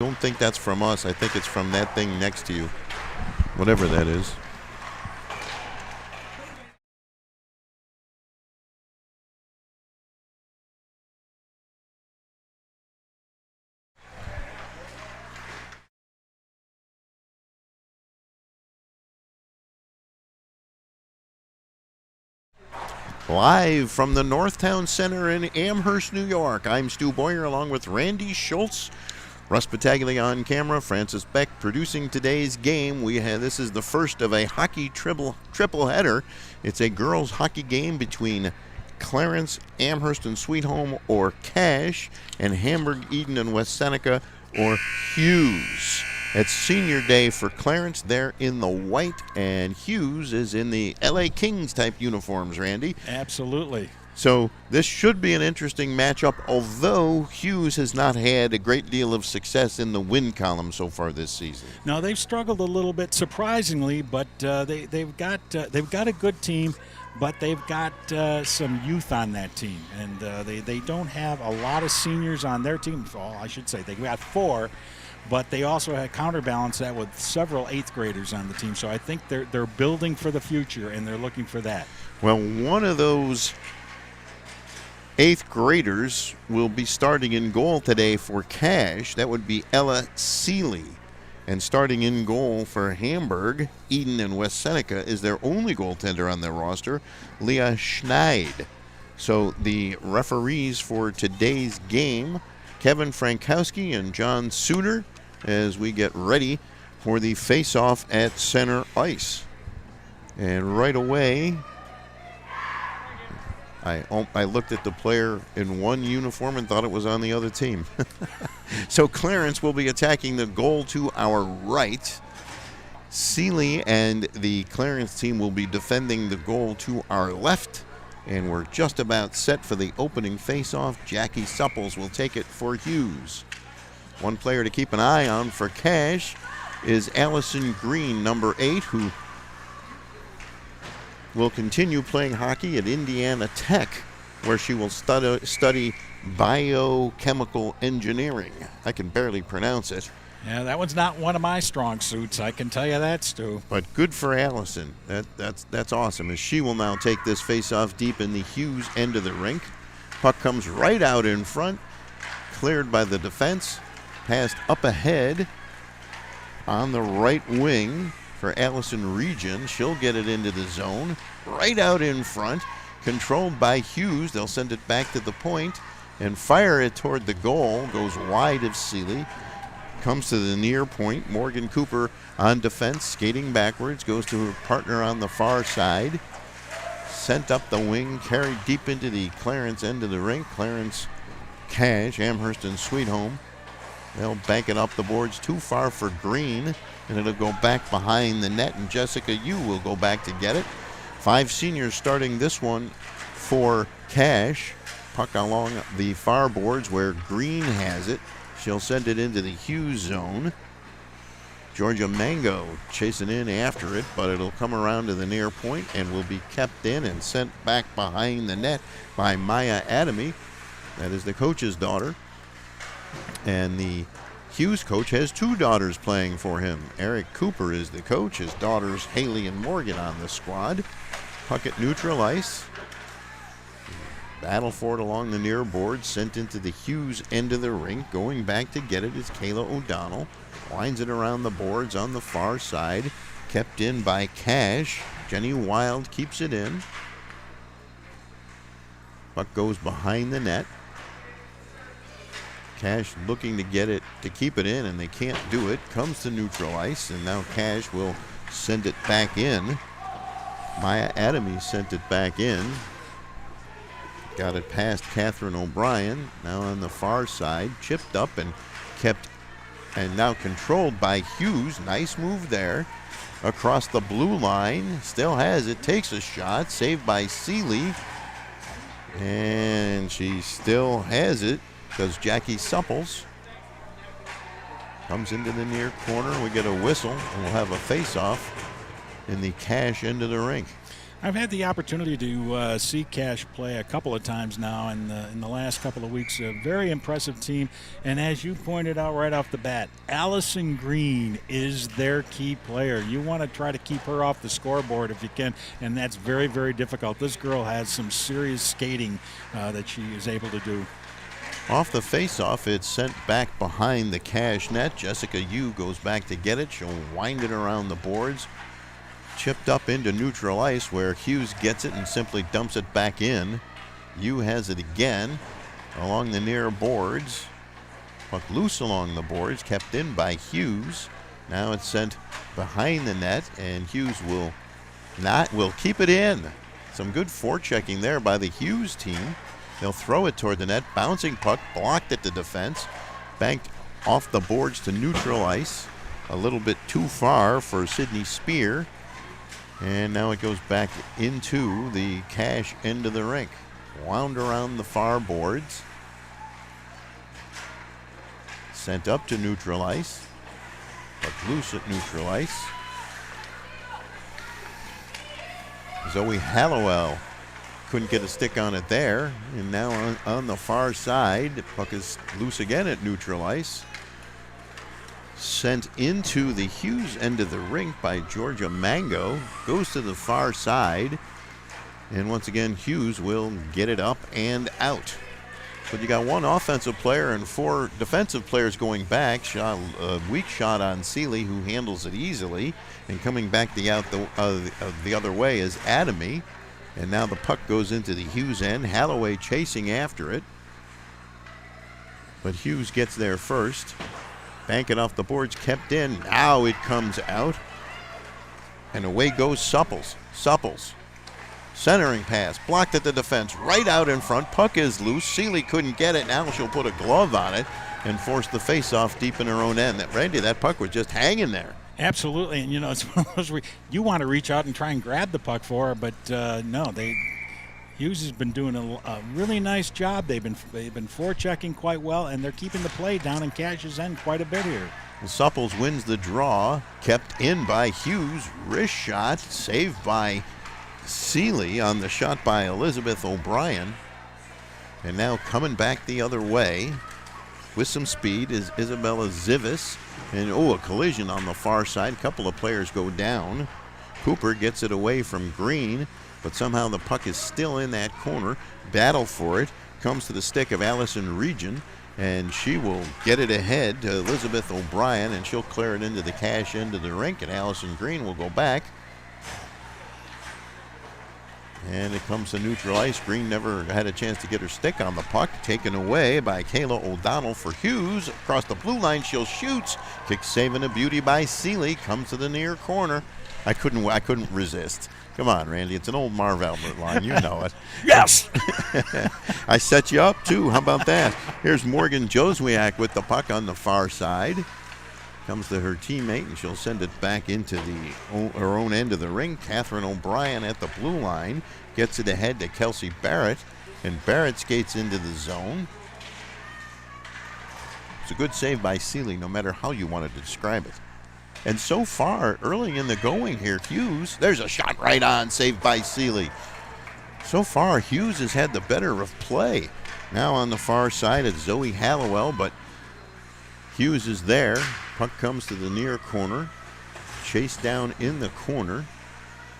don't think that's from us. I think it's from that thing next to you, whatever that is. Live from the Northtown Center in Amherst, New York, I'm Stu Boyer along with Randy Schultz. Russ Battaglia on camera, Francis Beck producing today's game. This is the first of a hockey triple header. It's a girls hockey game between Clarence, Amherst, and Sweet Home or Cache, and Hamburg, Eden, and West Seneca or Hews. It's senior day for Clarence. They're in the white, and Hews is in the LA Kings type uniforms, Randy. Absolutely. So this should be an interesting matchup, although Hews has not had a great deal of success in the win column so far this season. No, they've struggled a little bit, surprisingly, but they've got a good team, but they've got some youth on that team, and they don't have a lot of seniors on their team. Well, I should say they've got 4. But they also had counterbalance that with several 8th graders on the team. So I think they're building for the future, and they're looking for that. Well, one of those 8th graders will be starting in goal today for Cache. That would be Ella Seeley. And starting in goal for Hamburg, Eden, and West Seneca is their only goaltender on their roster, Leah Schneid. So the referees for today's game, Kevin Frankowski and John Suter, as we get ready for the face-off at center ice. And right away, I looked at the player in one uniform and thought it was on the other team. So Clarence will be attacking the goal to our right. Seeley and the Clarence team will be defending the goal to our left. And we're just about set for the opening face-off. Jackie Supples will take it for Hews. One player to keep an eye on for Cache is Allison Green, number 8, who will continue playing hockey at Indiana Tech, where she will study biochemical engineering. I can barely pronounce it. Yeah, that one's not one of my strong suits, I can tell you that, Stu. But good for Allison. That's awesome, as she will now take this face-off deep in the Hews end of the rink. Puck comes right out in front, cleared by the defense, passed up ahead on the right wing for Allison Region. She'll get it into the zone, right out in front, controlled by Hews. They'll send it back to the point and fire it toward the goal. Goes wide of Seeley. Comes to the near point. Morgan Cooper on defense, skating backwards, goes to her partner on the far side. Sent up the wing, carried deep into the Clarence end of the rink. Clarence, Cache, Amherst, and Sweet Home. They'll bank it up the boards too far for Green, and it'll go back behind the net, and Jessica Yu will go back to get it. 5 seniors starting this one for Cache. Puck along the far boards where Green has it. She'll send it into the Hews zone. Georgia Mango chasing in after it, but it'll come around to the near point and will be kept in and sent back behind the net by Maya Adamy. That is the coach's daughter. And the Hews coach has 2 daughters playing for him. Eric Cooper is the coach. His daughters Haley and Morgan on the squad. Puck at neutral ice. Battle for it along the near board, sent into the Hews end of the rink. Going back to get it is Kayla O'Donnell. Winds it around the boards on the far side. Kept in by Cache. Jenny Wild keeps it in. Puck goes behind the net. Cache looking to get it, to keep it in, and they can't do it. Comes to neutral ice, and now Cache will send it back in. Maya Adamy sent it back in. Got it past Catherine O'Brien. Now on the far side, chipped up and kept, and now controlled by Hews. Nice move there. Across the blue line, still has it, takes a shot, saved by Seeley. And she still has it, because Jackie Supples comes into the near corner. We get a whistle, and we'll have a face-off in the Cache end of the rink. I've had the opportunity to see Cash play a couple of times now in the last couple of weeks. A very impressive team, and as you pointed out right off the bat, Allison Green is their key player. You want to try to keep her off the scoreboard if you can, and that's very, very difficult. This girl has some serious skating that she is able to do. Off the face-off, it's sent back behind the Cash net. Jessica Yu goes back to get it. She'll wind it around the boards. Chipped up into neutral ice where Hews gets it and simply dumps it back in. Yu has it again along the near boards. Puck loose along the boards, kept in by Hews. Now it's sent behind the net, and Hews will keep it in. Some good forechecking there by the Hews team. They'll throw it toward the net. Bouncing puck, blocked at the defense. Banked off the boards to neutral ice. A little bit too far for Sydney Spear. And now it goes back into the Cash end of the rink. Wound around the far boards. Sent up to neutral ice. But loose at neutral ice. Zoe Hallowell couldn't get a stick on it there. And now on the far side, the puck is loose again at neutral ice. Sent into the Hews end of the rink by Georgia Mango. Goes to the far side. And once again, Hews will get it up and out. But you got one offensive player and 4 defensive players going back. A weak shot on Seeley, who handles it easily. And coming back the other way is Adamy. And now the puck goes into the Hews end. Halloway chasing after it. But Hews gets there first. Banking off the boards, kept in. Now it comes out. And away goes Supples. Supples. Centering pass. Blocked at the defense. Right out in front. Puck is loose. Seeley couldn't get it. Now she'll put a glove on it and force the face-off deep in her own end. Randy, that puck was just hanging there. Absolutely. And, it's one of those where you want to reach out and try and grab the puck for her, but no, Hews has been doing a really nice job. They've been forechecking quite well, and they're keeping the play down in Cash's end quite a bit here. Well, Supples wins the draw, kept in by Hews. Wrist shot, saved by Seeley on the shot by Elizabeth O'Brien. And now coming back the other way with some speed is Isabella Zivis. And a collision on the far side. A couple of players go down. Cooper gets it away from Green. But somehow the puck is still in that corner. Battle for it. Comes to the stick of Allison Region. And she will get it ahead to Elizabeth O'Brien. And she'll clear it into the Cash end of the rink. And Allison Green will go back. And it comes to neutral ice. Green never had a chance to get her stick on the puck. Taken away by Kayla O'Donnell for Hews. Across the blue line, she'll shoot. Kick saving a beauty by Seeley. Comes to the near corner. I couldn't resist. Come on, Randy. It's an old Marv Albert line. You know it. Yes! I set you up, too. How about that? Here's Morgan Joswiak with the puck on the far side. Comes to her teammate, and she'll send it back into her own end of the ring. Catherine O'Brien at the blue line. Gets it ahead to Kelsey Barrett. And Barrett skates into the zone. It's a good save by Seeley, no matter how you wanted to describe it. And so far, early in the going here, Hews, there's a shot right on, saved by Seeley. So far, Hews has had the better of play. Now on the far side, it's Zoe Hallowell, but Hews is there. Puck comes to the near corner, chased down in the corner,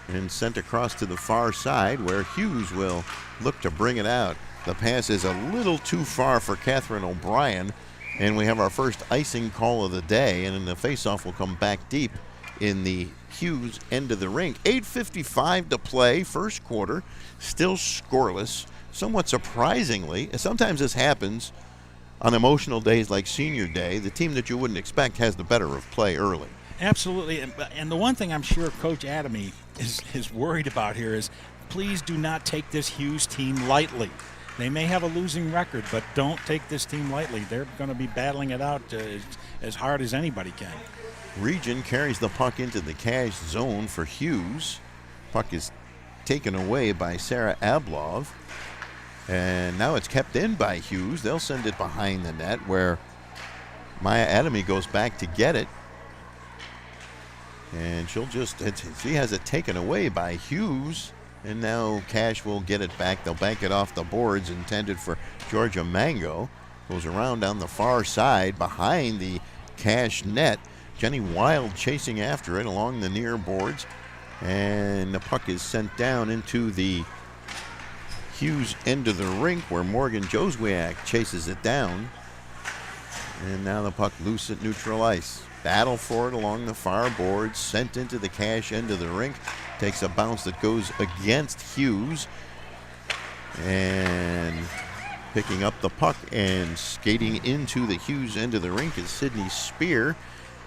and sent across to the far side where Hews will look to bring it out. The pass is a little too far for Catherine O'Brien. And we have our first icing call of the day, and the faceoff will come back deep in the Hews end of the rink. 8:55 to play, first quarter, still scoreless. Somewhat surprisingly, sometimes this happens on emotional days like senior day. The team that you wouldn't expect has the better of play early. Absolutely, and the one thing I'm sure Coach Adamy is worried about here is please do not take this Hews team lightly. They may have a losing record, but don't take this team lightly. They're going to be battling it out as hard as anybody can. Region carries the puck into the Cash zone for Hews. Puck is taken away by Sarah Ablov. And now it's kept in by Hews. They'll send it behind the net where Maya Adamy goes back to get it. And she has it taken away by Hews. And now Cash will get it back. They'll bank it off the boards, intended for Georgia Mango. Goes around down the far side behind the Cash net. Jenny Wild chasing after it along the near boards. And the puck is sent down into the Hews end of the rink where Morgan Joswiak chases it down. And now the puck loose at neutral ice. Battle for it along the far boards, sent into the Cash end of the rink. Takes a bounce that goes against Hews. And picking up the puck and skating into the Hews end of the rink is Sydney Spear.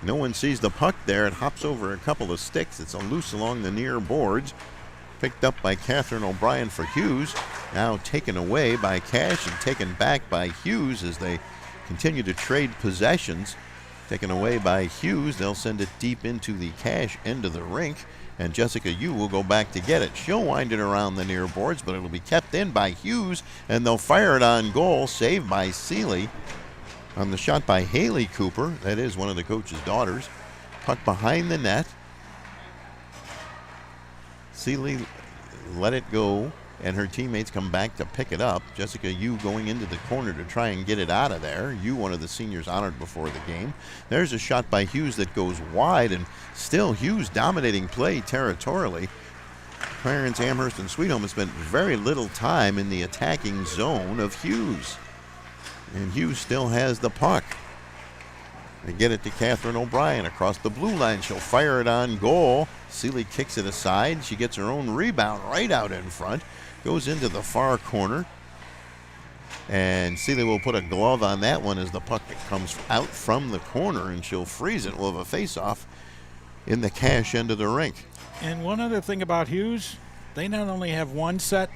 No one sees the puck there. It hops over a couple of sticks. It's a loose along the near boards. Picked up by Catherine O'Brien for Hews. Now taken away by Cash and taken back by Hews as they continue to trade possessions. Taken away by Hews. They'll send it deep into the Cash end of the rink. And Jessica Yu will go back to get it. She'll wind it around the near boards, but it'll be kept in by Hews. And they'll fire it on goal. Saved by Seeley. On the shot by Haley Cooper. That is one of the coach's daughters. Puck behind the net. Seeley let it go, and her teammates come back to pick it up. Jessica Yu going into the corner to try and get it out of there. Yu, one of the seniors honored before the game. There's a shot by Hews that goes wide, and still Hews dominating play territorially. Clarence, Amherst, and Sweet Home have spent very little time in the attacking zone of Hews. And Hews still has the puck. They get it to Catherine O'Brien across the blue line. She'll fire it on goal. Seeley kicks it aside. She gets her own rebound right out in front. Goes into the far corner. And Seeley will put a glove on that one as the puck comes out from the corner, and she'll freeze it. We'll have a face-off in the Cash end of the rink. And one other thing about Hews, they not only have one set,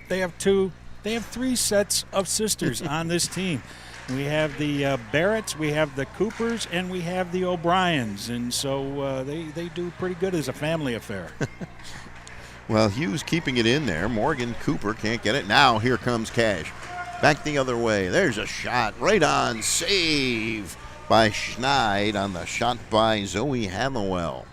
they have two. They have three sets of sisters on this team. We have the Barretts, we have the Coopers, and we have the O'Briens. And so they do pretty good as a family affair. Well, Hews keeping it in there. Morgan Cooper can't get it. Now here comes Cash. Back the other way. There's a shot right on. Save by Schneid on the shot by Zoe Hallowell.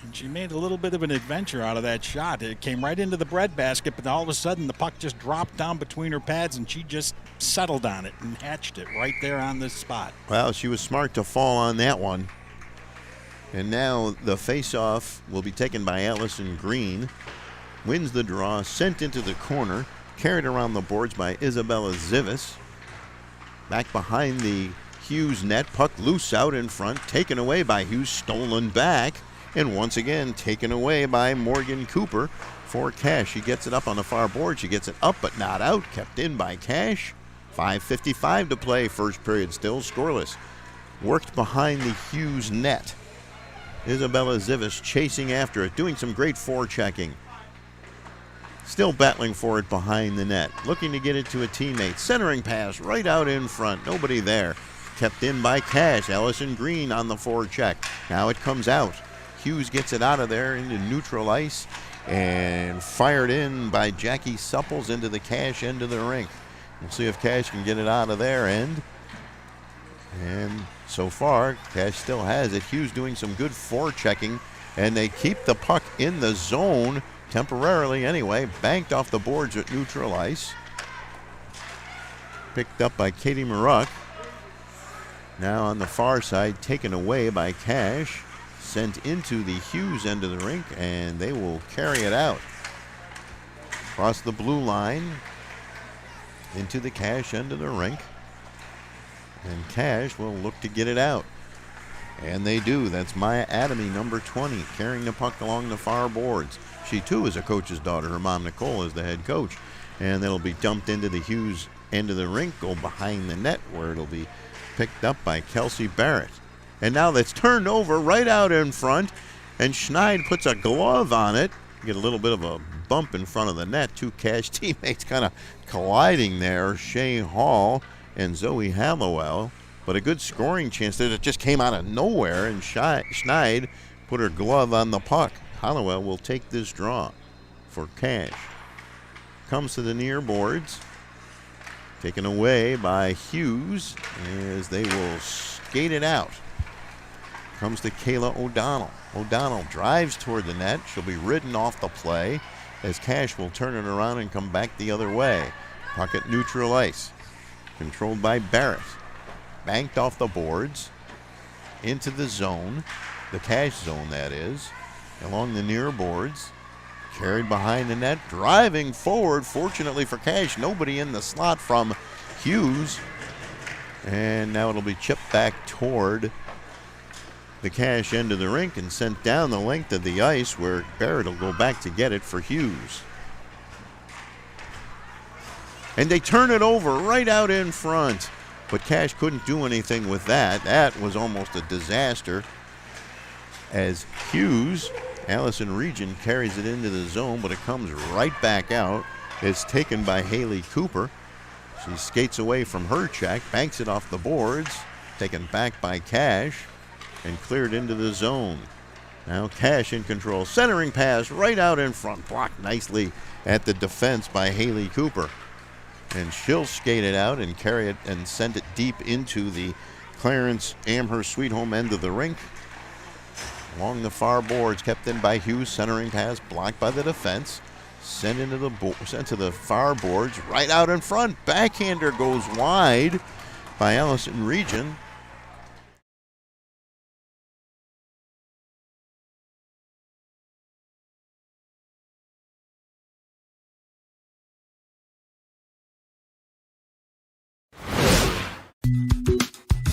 And she made a little bit of an adventure out of that shot. It came right into the breadbasket, but all of a sudden the puck just dropped down between her pads, and she just settled on it and hatched it right there on this spot. Well, she was smart to fall on that one. And now the face-off will be taken by Allison Green. Wins the draw, sent into the corner, carried around the boards by Isabella Zivis. Back behind the Hews net, puck loose out in front, taken away by Hews, stolen back. And once again, taken away by Morgan Cooper for Cash. She gets it up on the far board. She gets it up but not out. Kept in by Cash. 5:55 to play. First period still scoreless. Worked behind the Hews net. Isabella Zivis chasing after it. Doing some great forechecking. Still battling for it behind the net. Looking to get it to a teammate. Centering pass right out in front. Nobody there. Kept in by Cash. Allison Green on the forecheck. Now it comes out. Hews gets it out of there into neutral ice and fired in by Jackie Supples into the Cash end of the rink. We'll see if Cash can get it out of their end. And so far, Cash still has it. Hews doing some good forechecking, and they keep the puck in the zone temporarily anyway. Banked off the boards at neutral ice. Picked up by Katie Maruck. Now on the far side, taken away by Cash. Sent into the Hews end of the rink, and they will carry it out. Across the blue line, into the Cash end of the rink. And Cash will look to get it out. And they do. That's Maya Adamy, number 20, carrying the puck along the far boards. She, too, is a coach's daughter. Her mom, Nicole, is the head coach. And it'll be dumped into the Hews end of the rink, go behind the net, where it'll be picked up by Kelsey Barrett. And now that's turned over right out in front, and Schneid puts a glove on it. Get a little bit of a bump in front of the net. Two Cash teammates kind of colliding there, Shay Hall and Zoe Hallowell. But a good scoring chance there that just came out of nowhere, and Schneid put her glove on the puck. Hallowell will take this draw for Cash. Comes to the near boards. Taken away by Hews as they will skate it out. Comes to Kayla O'Donnell. O'Donnell drives toward the net. She'll be ridden off the play. as Cash will turn it around and come back the other way. Puck at neutral ice. Controlled by Barrett. Banked off the boards. Into the zone. The Cash zone, that is. Along the near boards. Carried behind the net. Driving forward. Fortunately for Cash, nobody in the slot from Hews. And now it'll be chipped back toward the Cash end of the rink and sent down the length of the ice, where Barrett will go back to get it for Hews. And they turn it over right out in front. But Cash couldn't do anything with that. That was almost a disaster. As Hews, Allison Region, carries it into the zone, but it comes right back out. It's taken by Haley Cooper. She skates away from her check, banks it off the boards, taken back by Cash, and cleared into the zone. Now Cash in control. Centering pass right out in front. Blocked nicely at the defense by Haley Cooper. And she'll skate it out and carry it and send it deep into the Clarence Amherst Sweet Home end of the rink. Along the far boards, kept in by Hews. Centering pass blocked by the defense. Sent to the far boards, right out in front. Backhander goes wide by Allison Region.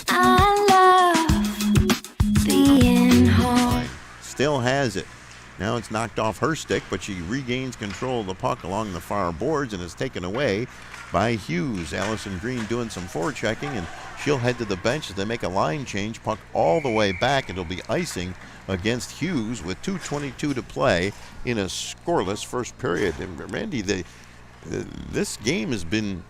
I love being home. Still has it. Now it's knocked off her stick, but she regains control of the puck along the far boards and is taken away by Hews. Allison Green doing some forechecking, and she'll head to the bench as they make a line change. Puck all the way back, and it'll be icing against Hews with 2:22 to play in a scoreless first period. And Randy, this game has been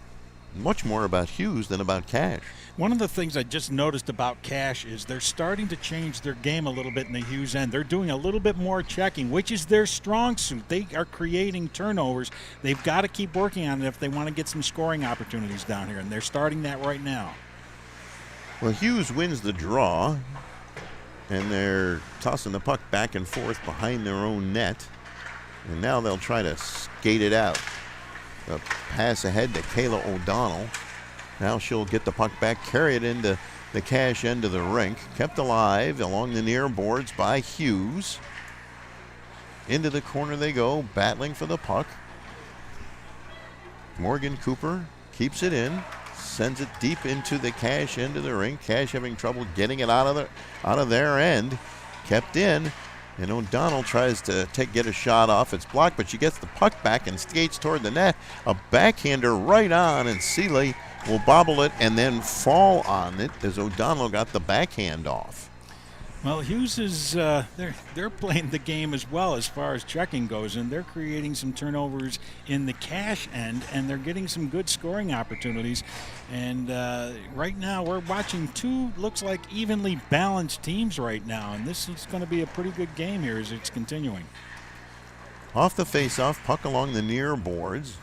much more about Hews than about Cash. One of the things I just noticed about Cash is they're starting to change their game a little bit in the Hews end. They're doing a little bit more checking, which is their strong suit. They are creating turnovers. They've got to keep working on it if they want to get some scoring opportunities down here, and they're starting that right now. Well, Hews wins the draw, and they're tossing the puck back and forth behind their own net. And now they'll try to skate it out. A pass ahead to Kayla O'Donnell. Now she'll get the puck back, carry it into the Cash end of the rink. Kept alive along the near boards by Hews. Into the corner they go, battling for the puck. Morgan Cooper keeps it in, sends it deep into the Cash end of the rink. Cash having trouble getting it out of their end. Kept in, and O'Donnell tries to get a shot off. It's blocked, but she gets the puck back and skates toward the net. A backhander right on, and Seeley will bobble it and then fall on it as O'Donnell got the backhand off. Well, Hews is they're playing the game as well as far as checking goes, and they're creating some turnovers in the Cash end, and they're getting some good scoring opportunities. And right now we're watching two looks like evenly balanced teams right now, and this is going to be a pretty good game here as it's continuing. Off the face-off, puck along the near boards.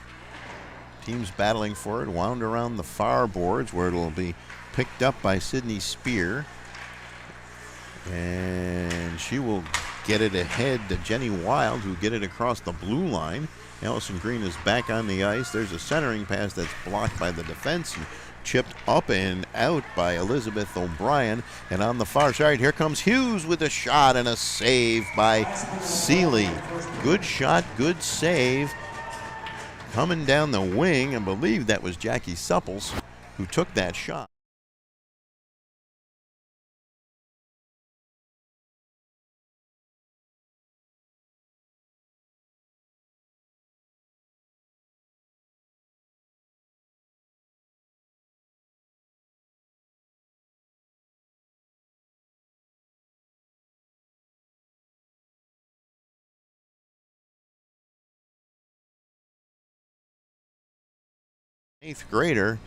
Teams battling for it, wound around the far boards where it'll be picked up by Sydney Spear. And she will get it ahead to Jenny Wild, who get it across the blue line. Allison Green is back on the ice. There's a centering pass that's blocked by the defense and chipped up and out by Elizabeth O'Brien. And on the far side, here comes Hews with a shot and a save by Seeley. Good shot, good save. Coming down the wing, I believe that was Jackie Supples who took that shot. Eighth grader.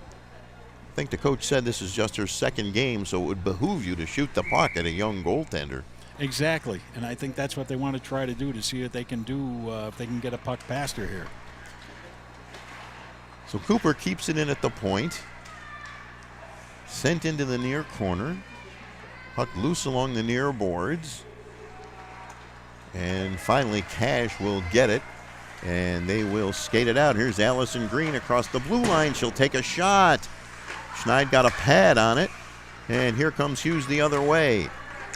I think the coach said this is just her second game, so it would behoove you to shoot the puck at a young goaltender. Exactly, and I think that's what they want to try to do to see what they can do, if they can get a puck past her here. So Cooper keeps it in at the point. Sent into the near corner. Puck loose along the near boards. And finally Cash will get it And they will skate it out. Here's Allison Green across the blue line. She'll take a shot. Schneid got a pad on it. And here comes Hews the other way.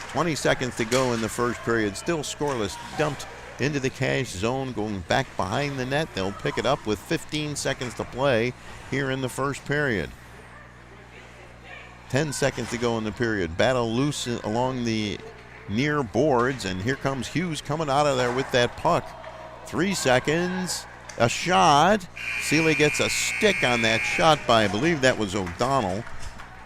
20 seconds to go in the first period. Still scoreless. Dumped into the Cash zone, going back behind the net. They'll pick it up with 15 seconds to play here in the first period. 10 seconds to go in the period. Battle loose along the near boards, and here comes Hews coming out of there with that puck. 3 seconds. A shot. Seeley gets a stick on that shot by, I believe that was O'Donnell.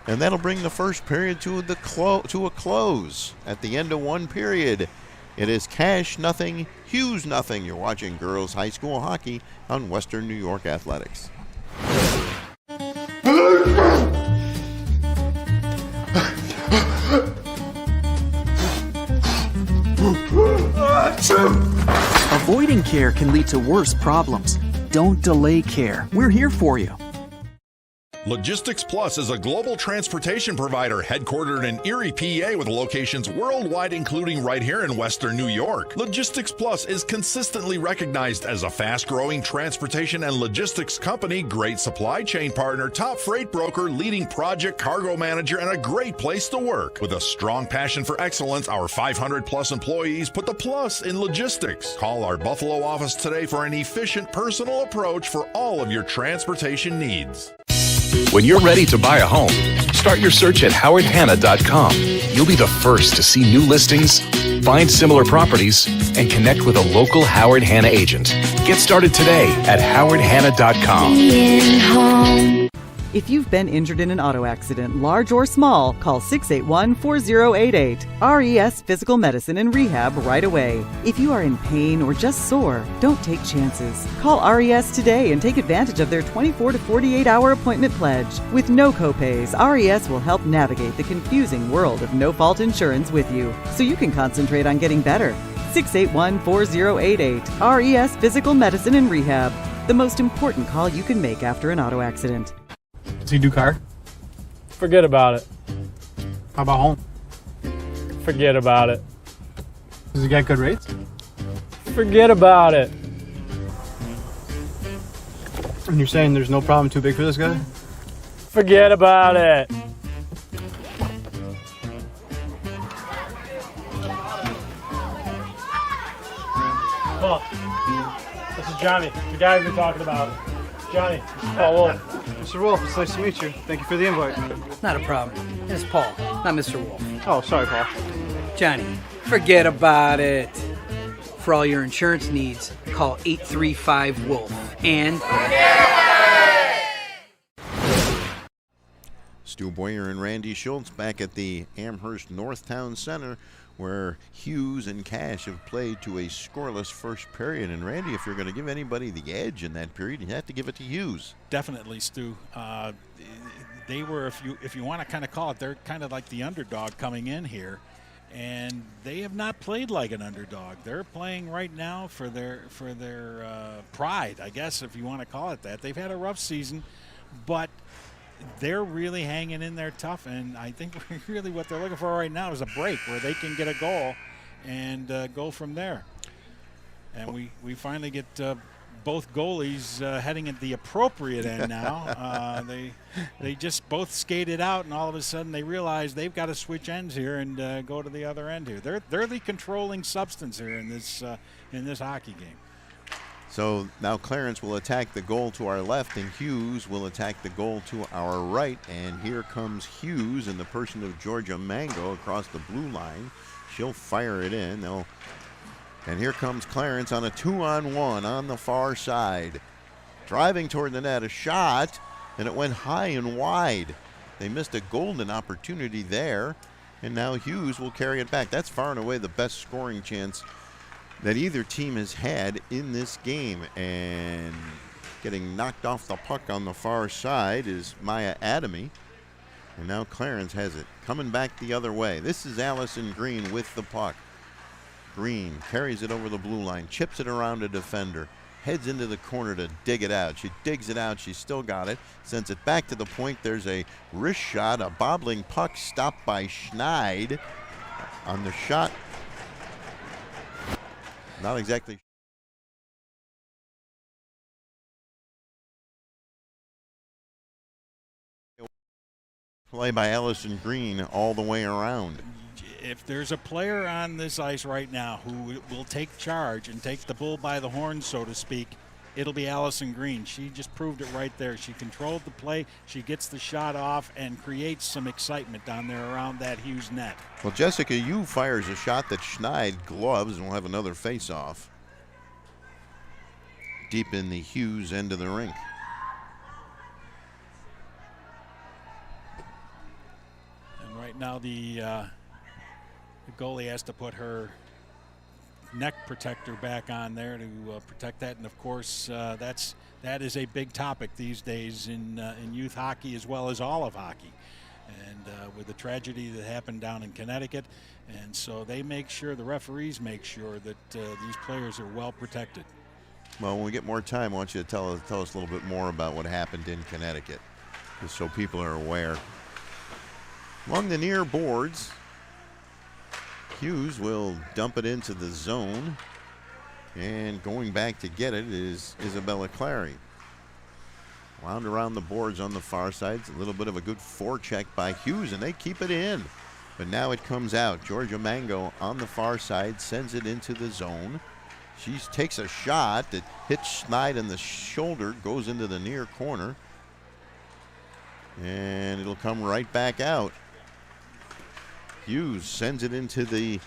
And that'll bring the first period to a close at the end of one period. It is Cash nothing, Hews nothing. You're watching girls high school hockey on Western New York Athletics. Avoiding care can lead to worse problems. Don't delay care. We're here for you. Logistics Plus is a global transportation provider headquartered in Erie, PA, with locations worldwide, including right here in Western New York. Logistics Plus is consistently recognized as a fast-growing transportation and logistics company, great supply chain partner, top freight broker, leading project cargo manager, and a great place to work. With a strong passion for excellence, our 500-plus employees put the plus in logistics. Call our Buffalo office today for an efficient, personal approach for all of your transportation needs. When you're ready to buy a home, start your search at howardhanna.com. You'll be the first to see new listings, find similar properties, and connect with a local Howard Hanna agent. Get started today at howardhanna.com. Being home. If you've been injured in an auto accident, large or small, call 681-4088. RES Physical Medicine and Rehab right away. If you are in pain or just sore, don't take chances. Call RES today and take advantage of their 24 to 48-hour appointment pledge. With no copays, RES will help navigate the confusing world of no-fault insurance with you, so you can concentrate on getting better. 681-4088. RES Physical Medicine and Rehab. The most important call you can make after an auto accident. Does he do car? Forget about it. How about home? Forget about it. Does he get good rates? Forget about it. And you're saying there's no problem too big for this guy? Forget about it. Paul, this is Johnny, the guy we've been talking about. Johnny, this is Paul Wolf. Mr. Wolf, it's nice to meet you. Thank you for the invite. Not a problem. It's Paul, not Mr. Wolf. Oh, sorry, Paul. Johnny, forget about it. For all your insurance needs, call 835-WOLF. And Stu Boyer and Randy Schultz back at the Amherst Northtown Center, where Hews and Cash have played to a scoreless first period. And Randy, if you're going to give anybody the edge in that period, you have to give it to Hews. Definitely, Stu. They were, if you want to kind of call it, they're kind of like the underdog coming in here, and they have not played like an underdog. They're playing right now for their pride, I guess, if you want to call it that. They've had a rough season, but they're really hanging in there tough, and I think really what they're looking for right now is a break where they can get a goal and go from there. And we finally get both goalies heading at the appropriate end now. They just both skated out, and all of a sudden they realize they've got to switch ends here and go to the other end here. They're the controlling substance here in this hockey game. So now Clarence will attack the goal to our left, and Hews will attack the goal to our right. And here comes Hews in the person of Georgia Mango across the blue line. She'll fire it in. And here comes Clarence on a 2-on-1 on the far side. Driving toward the net, a shot, and it went high and wide. They missed a golden opportunity there, and now Hews will carry it back. That's far and away the best scoring chance that either team has had in this game. And getting knocked off the puck on the far side is Maya Adamy. And now Clarence has it, coming back the other way. This is Allison Green with the puck. Green carries it over the blue line, chips it around a defender, heads into the corner to dig it out. She digs it out. She's still got it. Sends it back to the point. There's a wrist shot, a bobbling puck stopped by Schneid on the shot. Not exactly play by Allison Green all the way around. If there's a player on this ice right now who will take charge and take the bull by the horns, so to speak, it'll be Allison Green. She just proved it right there. She controlled the play. She gets the shot off and creates some excitement down there around that Hews net. Well, Jessica Yu fires a shot that Schneid gloves, and we'll have another face-off deep in the Hews end of the rink. And right now the goalie has to put her neck protector back on there to protect that, and of course that is a big topic these days in youth hockey as well as all of hockey, and with the tragedy that happened down in Connecticut, and so the referees make sure that these players are well protected. Well, when we get more time, I want you to tell us a little bit more about what happened in Connecticut, just so people are aware. Along the near boards, Hews will dump it into the zone, and going back to get it is Isabella Clary. Wound around the boards on the far side. It's a little bit of a good forecheck by Hews, and they keep it in. But now it comes out. Georgia Mango on the far side sends it into the zone. She takes a shot that hits Schneid in the shoulder, goes into the near corner, and it'll come right back out. Hews sends it into the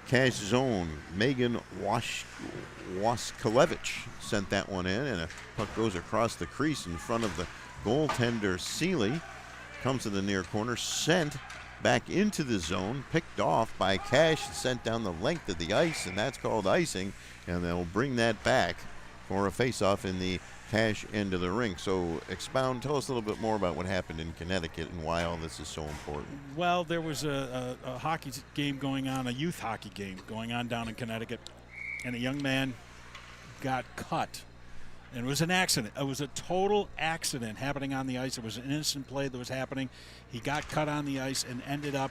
cash zone. Megan Waskalevich sent that one in, and a puck goes across the crease in front of the goaltender Seeley. Comes to the near corner, sent back into the zone, picked off by Cash, and sent down the length of the ice, and that's called icing, and they'll bring that back for a face-off in the Cash end of the rink. So expound, tell us a little bit more about what happened in Connecticut and why all this is so important. Well, there was a hockey game going on, a youth hockey game going on down in Connecticut, and a young man got cut. And it was an accident. It was a total accident happening on the ice. It was an innocent play that was happening. He got cut on the ice and ended up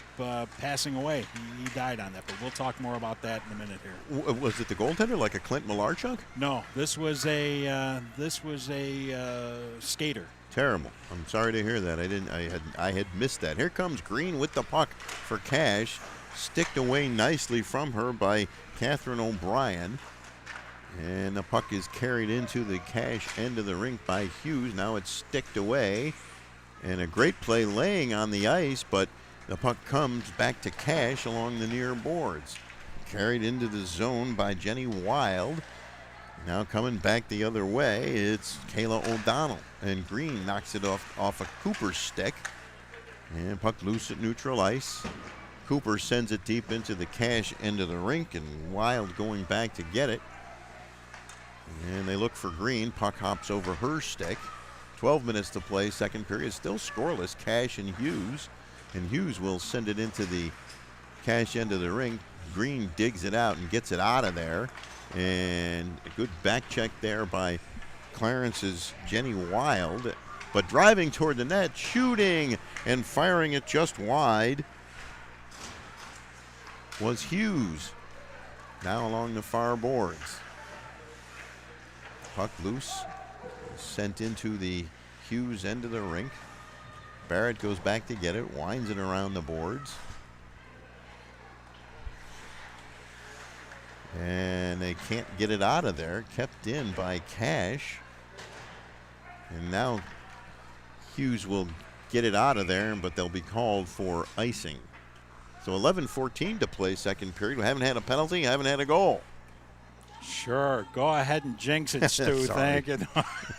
passing away. He died on that, but we'll talk more about that in a minute here. Was it the goaltender, like a Clint Malarchuk? No, this was a skater. Terrible. I'm sorry to hear that. I had missed that. Here comes Green with the puck for Cash. Sticked away nicely from her by Catherine O'Brien. And the puck is carried into the Cash end of the rink by Hews. Now it's sticked away. And a great play laying on the ice, but the puck comes back to Cash along the near boards. Carried into the zone by Jenny Wild. Now coming back the other way, it's Kayla O'Donnell. And Green knocks it off a Cooper stick. And puck loose at neutral ice. Cooper sends it deep into the Cash end of the rink, and Wild going back to get it. And they look for Green. Puck hops over her stick. 12 minutes to play, second period. Still scoreless, Cash and Hews. And Hews will send it into the Cash end of the rink. Green digs it out and gets it out of there. And a good back check there by Clarence's Jenny Wild. But driving toward the net, shooting and firing it just wide was Hews. Now along the far boards. Puck loose, sent into the Hews end of the rink. Barrett goes back to get it, winds it around the boards. And they can't get it out of there, kept in by Cash. And now Hews will get it out of there, but they'll be called for icing. So 11:14 to play second period. We haven't had a penalty, haven't had a goal. Sure, go ahead and jinx it, Stu. Thank you.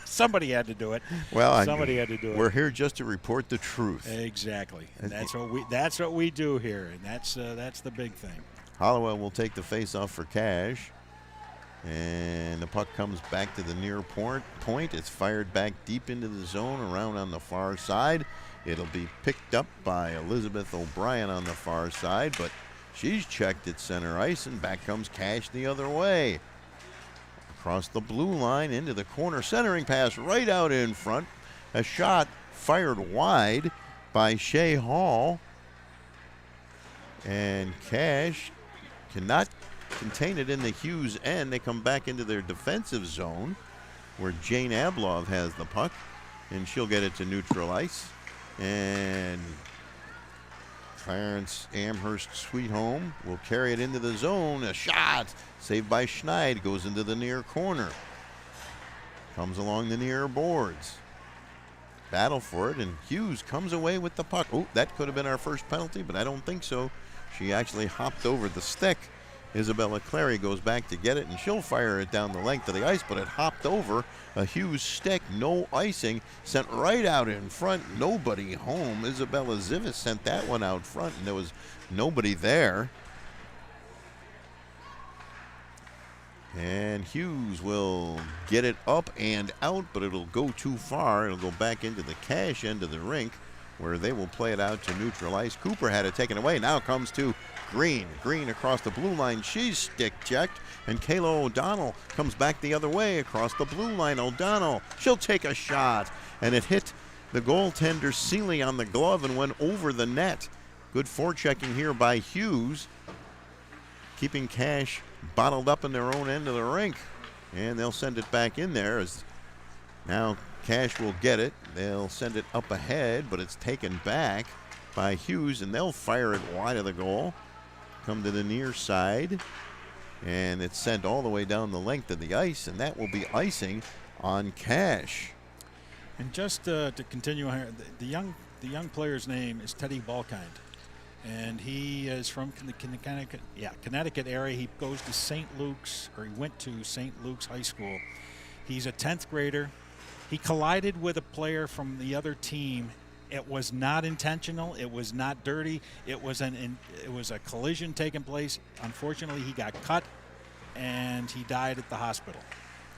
Somebody had to do it. Well, somebody had to do it. We're here just to report the truth. Exactly, and that's what we do here, and that's the big thing. Hollowell will take the face-off for Cash, and the puck comes back to the near point. It's fired back deep into the zone, around on the far side. It'll be picked up by Elizabeth O'Brien on the far side, but she's checked at center ice, and back comes Cash the other way. Across the blue line into the corner, centering pass right out in front. A shot fired wide by Shea Hall. And Cash cannot contain it in the Hews end. They come back into their defensive zone where Jane Ablov has the puck, and she'll get it to neutral ice. And Clarence Amherst Sweet Home will carry it into the zone. A shot saved by Schneid, goes into the near corner. Comes along the near boards. Battle for it, and Hews comes away with the puck. Oh, that could have been our first penalty, but I don't think so. She actually hopped over the stick. Isabella Clary goes back to get it, and she'll fire it down the length of the ice, but it hopped over a Hews stick. No icing, sent right out in front. Nobody home. Isabella Zivis sent that one out front, and there was nobody there. And Hews will get it up and out, but it'll go too far. It'll go back into the Cash end of the rink, where they will play it out to neutral ice. Cooper had it taken away. Now comes to Green. Green across the blue line. She's stick checked. And Kayla O'Donnell comes back the other way across the blue line. O'Donnell, she'll take a shot. And it hit the goaltender Seeley on the glove and went over the net. Good forechecking here by Hews, keeping Cash bottled up in their own end of the rink. And they'll send it back in there as now Cash will get it. They'll send it up ahead, but it's taken back by Hews, and they'll fire it wide of the goal. Come to the near side, and it's sent all the way down the length of the ice, and that will be icing on Cash. And just to continue here, the young player's name is Teddy Balkind, and he is from the Connecticut area. He goes to St. Luke's, or he went to St. Luke's High School. He's a 10th grader. He collided with a player from the other team. It was not intentional. It was not dirty. It was a collision taking place. Unfortunately, he got cut, and he died at the hospital.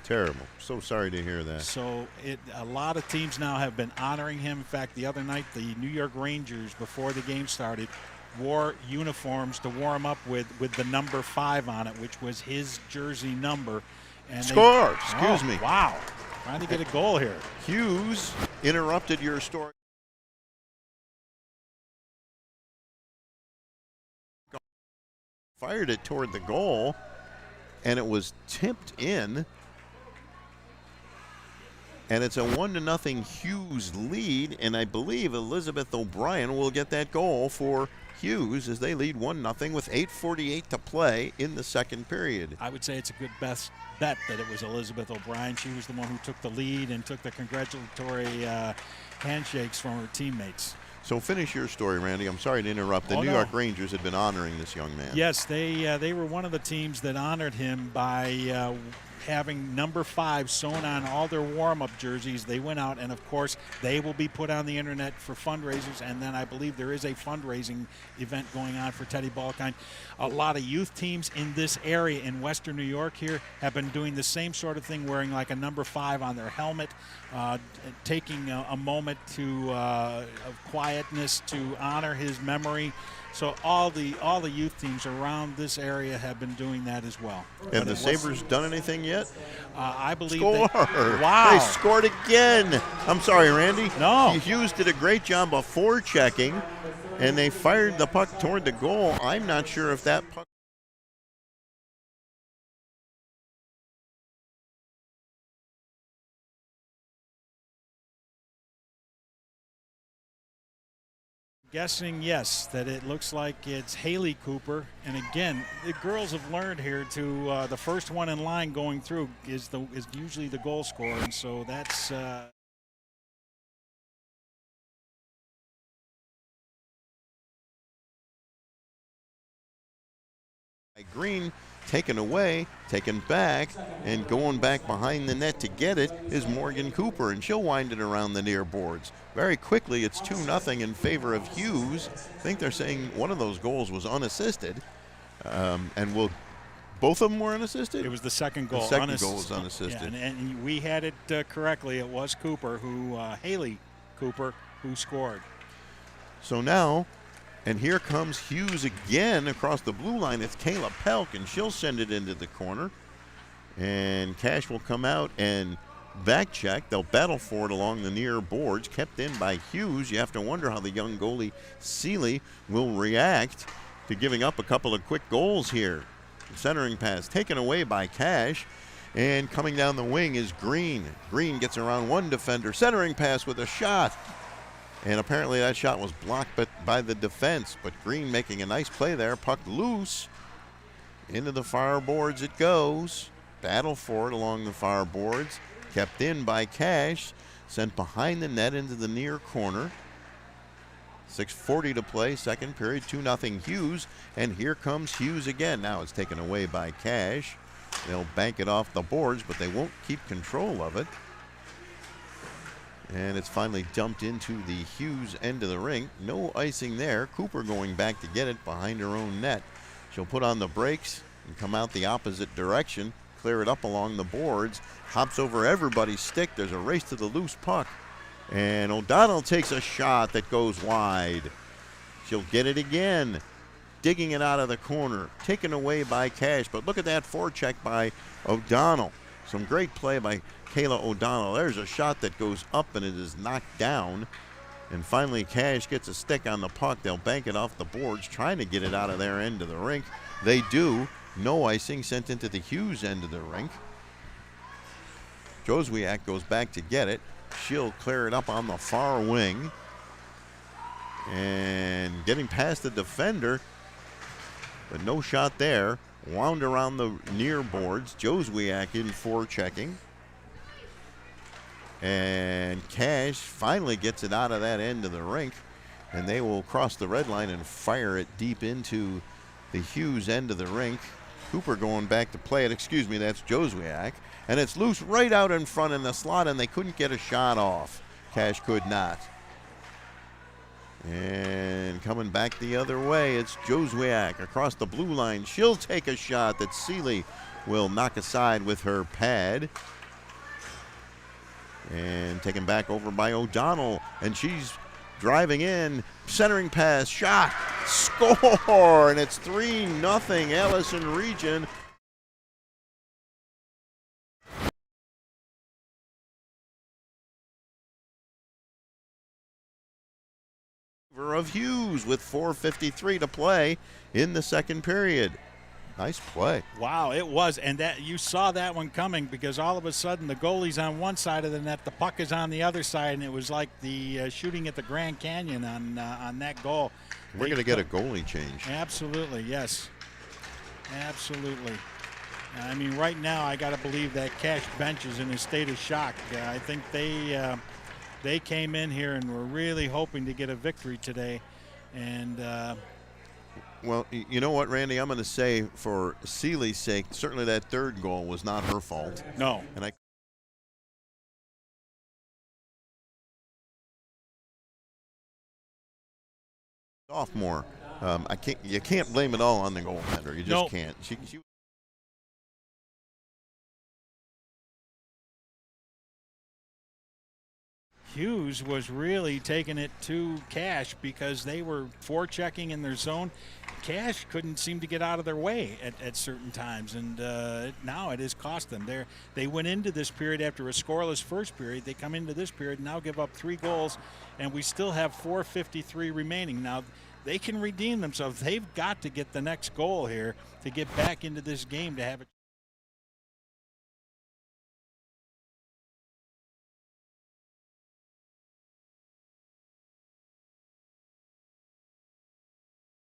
Terrible. So sorry to hear that. So a lot of teams now have been honoring him. In fact, the other night, the New York Rangers, before the game started, wore uniforms to warm up with the number 5 on it, which was his jersey number. And Score! Excuse me. Wow. Trying to get a goal here. Hews interrupted your story. Fired it toward the goal, and it was tipped in. And it's a 1-0 Hews lead, and I believe Elizabeth O'Brien will get that goal for Hews as they lead 1-0 with 8:48 to play in the second period. I would say it's a good best bet that it was Elizabeth O'Brien. She was the one who took the lead and took the congratulatory handshakes from her teammates. So finish your story, Randy. I'm sorry to interrupt. The New York Rangers had been honoring this young man. Yes, they were one of the teams that honored him by having number 5 sewn on all their warm-up jerseys. They went out, and of course, they will be put on the internet for fundraisers, and then I believe there is a fundraising event going on for Teddy Balkind. A lot of youth teams in this area in Western New York here have been doing the same sort of thing, wearing like a number 5 on their helmet, taking a moment of quietness to honor his memory. So all the youth teams around this area have been doing that as well. Have the Sabres done anything yet? I believe Score! Wow. They scored again. I'm sorry, Randy. No. Hews did a great job of forechecking, and they fired the puck toward the goal. I'm not sure if that puck... Guessing, yes, that it looks like it's Haley Cooper. And again, the girls have learned here to the first one in line going through is usually the goal scorer. And so that's Green taken away, taken back, and going back behind the net to get it is Morgan Cooper, and she'll wind it around the near boards. Very quickly, it's 2-0 in favor of Hews. I think they're saying one of those goals was unassisted, and both of them were unassisted? It was the second goal. The second goal was unassisted. Yeah, and we had it correctly. It was Cooper, Haley Cooper, who scored. So now, and here comes Hews again across the blue line. It's Kayla Pelk, and she'll send it into the corner. And Cash will come out and back check. They'll battle for it along the near boards, kept in by Hews. You have to wonder how the young goalie Seeley will react to giving up a couple of quick goals here. The centering pass taken away by Cash. And coming down the wing is Green. Green gets around one defender. Centering pass with a shot. And apparently that shot was blocked by the defense. But Green making a nice play there. Puck loose. Into the far boards it goes. Battle for it along the far boards. Kept in by Cash. Sent behind the net into the near corner. 6:40 to play, second period, 2-0 Hews. And here comes Hews again. Now it's taken away by Cash. They'll bank it off the boards, but they won't keep control of it. And it's finally dumped into the Hews end of the rink. No icing there. Cooper going back to get it behind her own net. She'll put on the brakes and come out the opposite direction, clear it up along the boards, hops over everybody's stick. There's a race to the loose puck. And O'Donnell takes a shot that goes wide. She'll get it again. Digging it out of the corner. Taken away by Cash. But look at that forecheck by O'Donnell. Some great play by Kayla O'Donnell. There's a shot that goes up and it is knocked down. And finally Cash gets a stick on the puck. They'll bank it off the boards, trying to get it out of their end of the rink. They do. No icing, sent into the Hews end of the rink. Joswiak goes back to get it. She'll clear it up on the far wing. And getting past the defender, but no shot there. Wound around the near boards. Joswiak in forechecking. And Cash finally gets it out of that end of the rink. And they will cross the red line and fire it deep into the Hews end of the rink. Cooper going back to play it. Excuse me, that's Joswiak. And it's loose right out in front in the slot, and they couldn't get a shot off. Cash could not. And coming back the other way, it's Joswiak across the blue line. She'll take a shot that Seeley will knock aside with her pad. And taken back over by O'Donnell, and she's driving in, centering pass, shot, score, and it's 3-0 Allison Region. Of Hews with 4:53 to play in the second period. Nice play. Wow, it was, and that you saw that one coming, because all of a sudden the goalie's on one side of the net, the puck is on the other side, and it was like the shooting at the Grand Canyon on that goal. We're going to get a goalie change. Absolutely, yes, absolutely. I mean, right now I got to believe that Cash bench is in a state of shock. I think they came in here and were really hoping to get a victory today, and. Well, you know what, Randy? I'm going to say, for Seeley's sake, certainly that third goal was not her fault. No. And sophomore, you can't blame it all on the goaltender. You just can't. She Hews was really taking it to Cash because they were forechecking in their zone. Cash couldn't seem to get out of their way at certain times, and now it has cost them. They went into this period after a scoreless first period. They come into this period and now give up 3 goals, and we still have 4:53 remaining. Now, they can redeem themselves. They've got to get the next goal here to get back into this game to have it.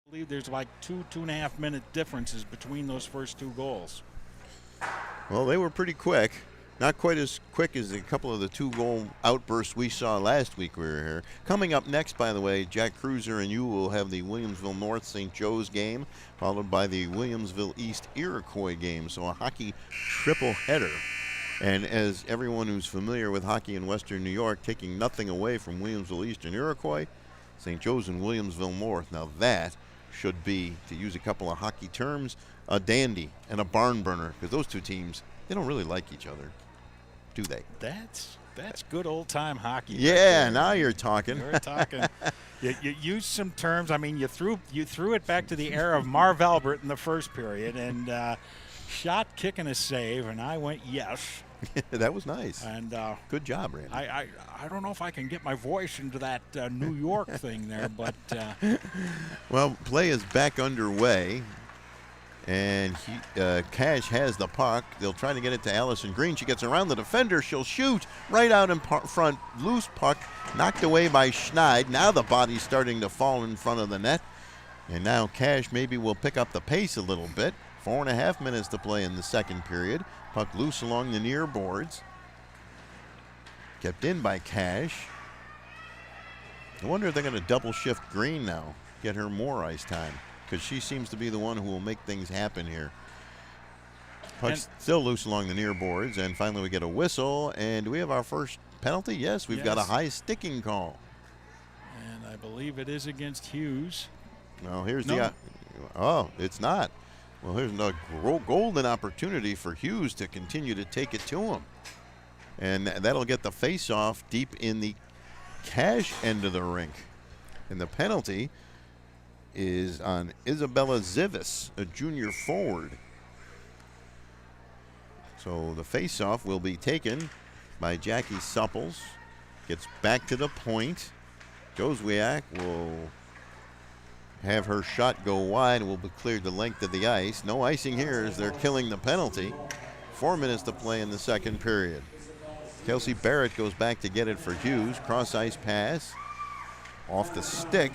I believe there's like 2.5 minute differences between those first 2 goals. Well, they were pretty quick. Not quite as quick as a couple of the 2-goal outbursts we saw last week we were here. Coming up next, by the way, Jack Cruiser and you will have the Williamsville North St. Joe's game, followed by the Williamsville East Iroquois game. So a hockey triple header. And as everyone who's familiar with hockey in Western New York, taking nothing away from Williamsville East and Iroquois, St. Joe's and Williamsville North. Now that should be, to use a couple of hockey terms, a dandy and a barn burner, because those two teams, they don't really like each other, do they? That's good old time hockey. Yeah, right, now you're talking. You're talking. You used some terms. I mean, you threw it back to the era of Marv Albert in the first period, and shot, kick, and a save, and I went yes. That was nice. And good job, Randy. I don't know if I can get my voice into that New York thing there, but well, play is back underway. And Cash has the puck. They'll try to get it to Allison Green. She gets around the defender. She'll shoot right out in front. Loose puck knocked away by Schneid. Now the body's starting to fall in front of the net. And now Cash maybe will pick up the pace a little bit. 4.5 minutes to play in the second period. Puck loose along the near boards. Kept in by Cash. I wonder if they're going to double shift Green now. Get her more ice time. Because she seems to be the one who will make things happen here. Puck's still loose along the near boards, and finally we get a whistle. And do we have our first penalty? Yes, we've got a high sticking call. And I believe it is against Hews. Well, here's the. Oh, it's not. Well, here's a golden opportunity for Hews to continue to take it to him. And that'll get the face-off deep in the Cash end of the rink. And the penalty is on Isabella Zivis, a junior forward. So the face-off will be taken by Jackie Supples. Gets back to the point. Joswiak will have her shot go wide and will be cleared the length of the ice. No icing here as they're killing the penalty. 4 minutes to play in the second period. Kelsey Barrett goes back to get it for Hews. Cross ice pass off the stick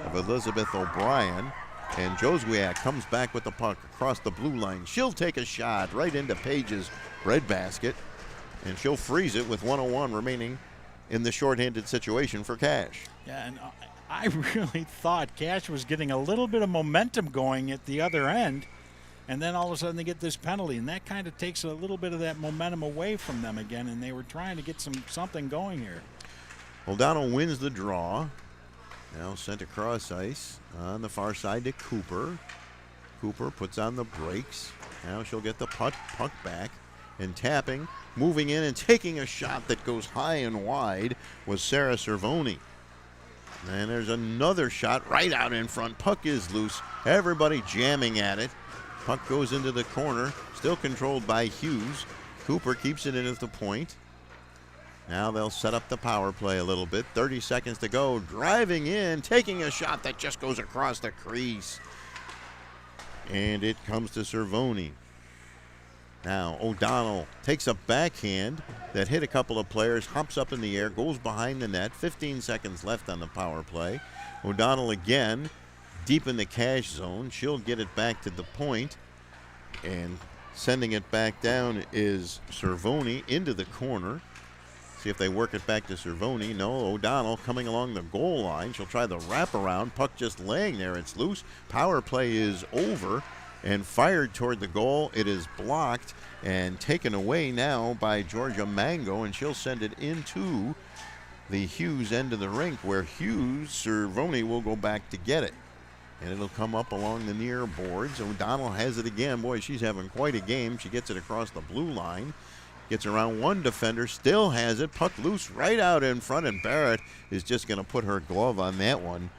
of Elizabeth O'Brien, and Joswiak comes back with the puck across the blue line. She'll take a shot right into Page's breadbasket, and she'll freeze it with 1:01 remaining in the shorthanded situation for Cash. Yeah, and I really thought Cash was getting a little bit of momentum going at the other end, and then all of a sudden they get this penalty, and that kind of takes a little bit of that momentum away from them again, and they were trying to get something going here. O'Donnell wins the draw. Now sent across ice on the far side to Cooper. Cooper puts on the brakes. Now she'll get the puck back, and tapping, moving in and taking a shot that goes high and wide was Sarah Cervoni. And there's another shot right out in front. Puck is loose. Everybody jamming at it. Puck goes into the corner, still controlled by Hews. Cooper keeps it in at the point. Now they'll set up the power play a little bit. 30 seconds to go. Driving in, taking a shot that just goes across the crease. And it comes to Cervoni. Now O'Donnell takes a backhand that hit a couple of players, hops up in the air, goes behind the net. 15 seconds left on the power play. O'Donnell again, deep in the Cash zone. She'll get it back to the point. And sending it back down is Cervoni into the corner. See if they work it back to Cervoni. No, O'Donnell coming along the goal line. She'll try the wraparound. Puck just laying there. It's loose. Power play is over and fired toward the goal. It is blocked and taken away now by Georgia Mango, and she'll send it into the Hews end of the rink, where Cervoni will go back to get it. And it'll come up along the near boards. O'Donnell has it again. Boy, she's having quite a game. She gets it across the blue line. Gets around one defender, still has it. Puck loose right out in front, and Barrett is just going to put her glove on that one.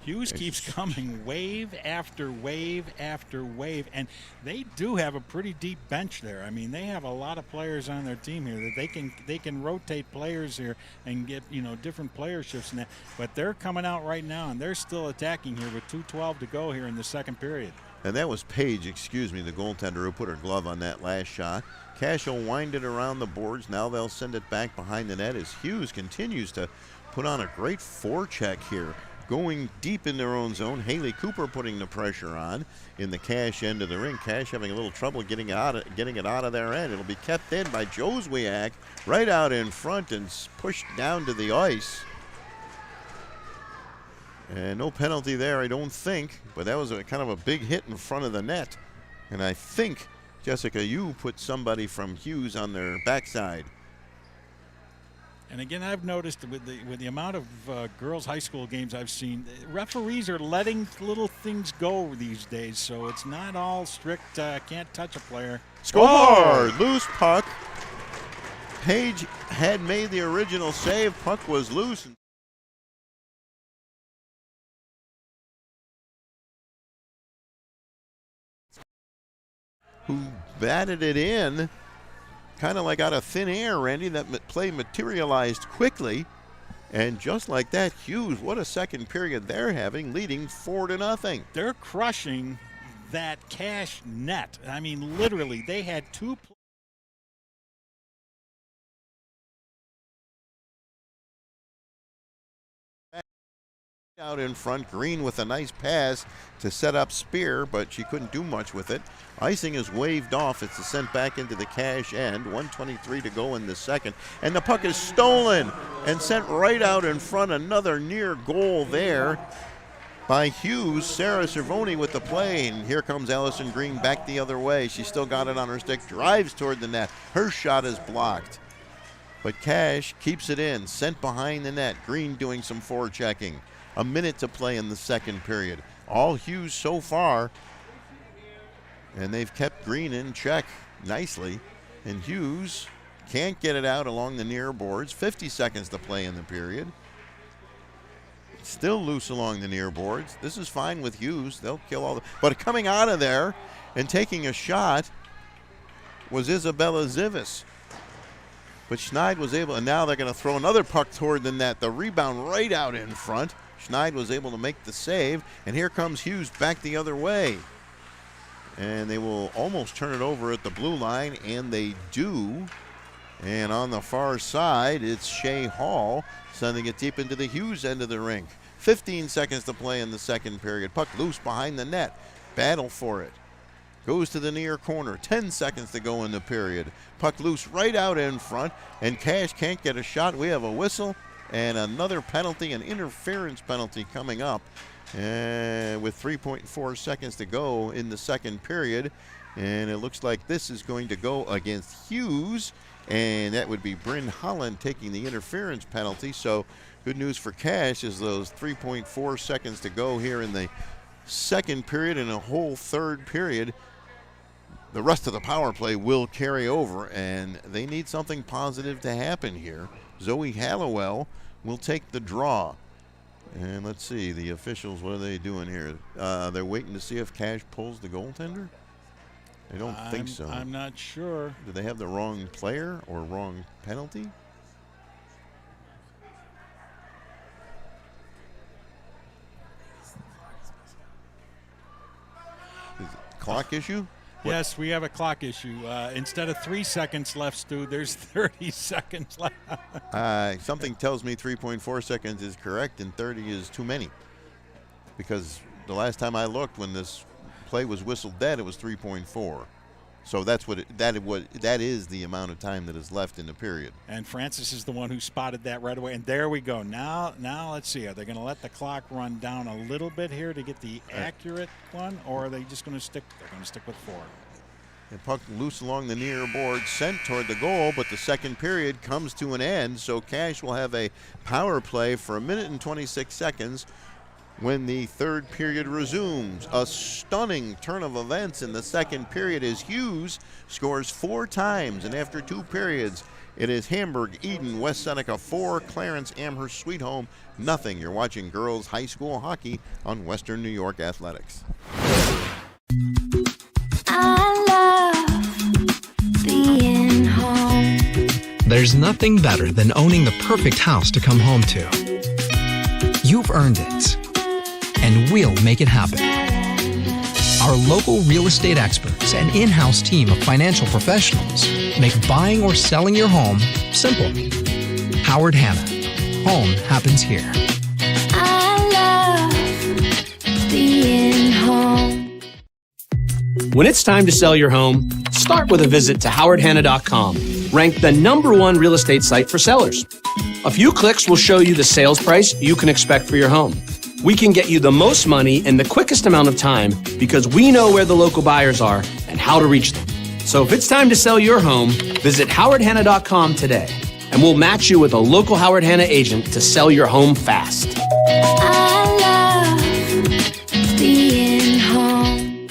Hews keeps coming wave after wave after wave, and they do have a pretty deep bench there. I mean, they have a lot of players on their team here that they can rotate players here and get, different player shifts in that. But they're coming out right now, and they're still attacking here with 2:12 to go here in the second period. And that was Page, the goaltender, who put her glove on that last shot. Cash will wind it around the boards. Now they'll send it back behind the net as Hews continues to put on a great forecheck here. Going deep in their own zone. Haley Cooper putting the pressure on in the Cash end of the ring. Cash having a little trouble getting it out of their end. It'll be kept in by Joswiak right out in front and pushed down to the ice. And no penalty there, I don't think, but that was kind of a big hit in front of the net. And I think, Jessica, you put somebody from Hews on their backside. And again, I've noticed with the amount of girls' high school games I've seen, referees are letting little things go these days, so it's not all strict, can't touch a player. Score! Loose puck. Page had made the original save. Puck was loose. Who batted it in kind of like out of thin air, Randy. That play materialized quickly. And just like that, Hews, what a second period they're having, leading 4-0. They're crushing that Cash net. I mean, literally, they had two out in front. Green with a nice pass to set up Spear, but she couldn't do much with it. Icing is waved off. It's sent back into the Cash end. 1:23 to go in the second. And the puck is stolen and sent right out in front. Another near goal there by Hews. Sarah Cervoni with the play. And here comes Allison Green back the other way. She still got it on her stick. Drives toward the net. Her shot is blocked. But Cash keeps it in. Sent behind the net. Green doing some forechecking. A minute to play in the second period. All Hews so far. And they've kept Green in check nicely. And Hews can't get it out along the near boards. 50 seconds to play in the period. Still loose along the near boards. This is fine with Hews. They'll kill all the... But coming out of there and taking a shot was Isabella Zivis. But Schneid was able... And now they're going to throw another puck toward the net. The rebound right out in front. Schneid was able to make the save, and here comes Hews back the other way. And they will almost turn it over at the blue line, and they do. And on the far side, it's Shea Hall sending it deep into the Hews end of the rink. 15 seconds to play in the second period. Puck loose behind the net. Battle for it. Goes to the near corner. 10 seconds to go in the period. Puck loose right out in front, and Cash can't get a shot. We have a whistle. And another penalty, an interference penalty coming up with 3.4 seconds to go in the second period. And it looks like this is going to go against Hews. And that would be Bryn Holland taking the interference penalty. So good news for Cash is those 3.4 seconds to go here in the second period and a whole third period. The rest of the power play will carry over, and they need something positive to happen here. Zoe Hallowell will take the draw. And let's see, the officials, what are they doing here? They're waiting to see if Cash pulls the goaltender? I don't think so. I'm not sure. Do they have the wrong player or wrong penalty? Is it clock issue? Yes, we have a clock issue. Instead of 3 seconds left, Stu, there's 30 seconds left. Something tells me 3.4 seconds is correct and 30 is too many. Because the last time I looked, when this play was whistled dead, it was 3.4. So that's that is the amount of time that is left in the period. And Francis is the one who spotted that right away. And there we go. Now let's see. Are they going to let the clock run down a little bit here to get the accurate one, or are they just going to stick? They're going to stick with 4. And puck loose along the near board, sent toward the goal, but the second period comes to an end. So Cash will have a power play for 1 minute and 26 seconds. When the third period resumes. A stunning turn of events in the second period as Hews scores 4 times, and after 2 periods, it is Hamburg, Eden, West Seneca 4, Clarence, Amherst, Sweet Home nothing. You're watching girls high school hockey on Western New York Athletics. I love being home. There's nothing better than owning the perfect house to come home to. You've earned it, and we'll make it happen. Our local real estate experts and in-house team of financial professionals make buying or selling your home simple. Howard Hanna. Home happens here. I love being home. When it's time to sell your home, start with a visit to howardhanna.com, ranked the #1 real estate site for sellers. A few clicks will show you the sales price you can expect for your home. We can get you the most money in the quickest amount of time because we know where the local buyers are and how to reach them. So if it's time to sell your home, visit howardhanna.com today, and we'll match you with a local Howard Hanna agent to sell your home fast. I love being home.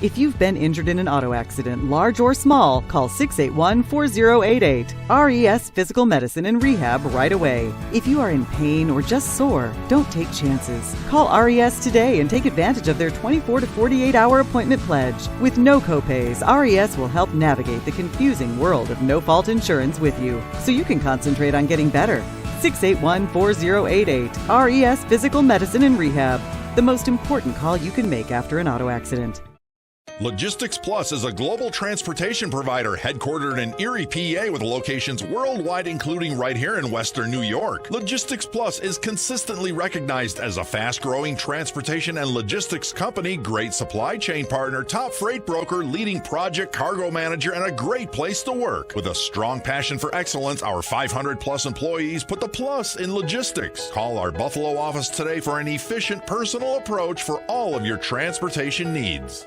If you've been injured in an auto accident, large or small, call 681-4088. RES Physical Medicine and Rehab right away. If you are in pain or just sore, don't take chances. Call RES today and take advantage of their 24 to 48-hour appointment pledge. With no copays, RES will help navigate the confusing world of no-fault insurance with you, so you can concentrate on getting better. 681-4088. RES Physical Medicine and Rehab. The most important call you can make after an auto accident. Logistics Plus is a global transportation provider headquartered in Erie, PA with locations worldwide, including right here in Western New York. Logistics Plus is consistently recognized as a fast-growing transportation and logistics company, great supply chain partner, top freight broker, leading project cargo manager, and a great place to work. With a strong passion for excellence, our 500-plus employees put the plus in logistics. Call our Buffalo office today for an efficient, personal approach for all of your transportation needs.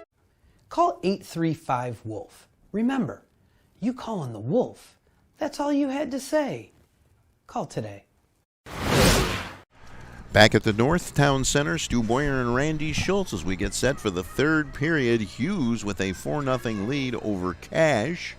Call 835-WOLF. Remember, you calling the Wolf. That's all you had to say. Call today. Back at the Northtown Center, Stu Boyer and Randy Schultz as we get set for the third period. Hews with a 4-0 lead over Cash.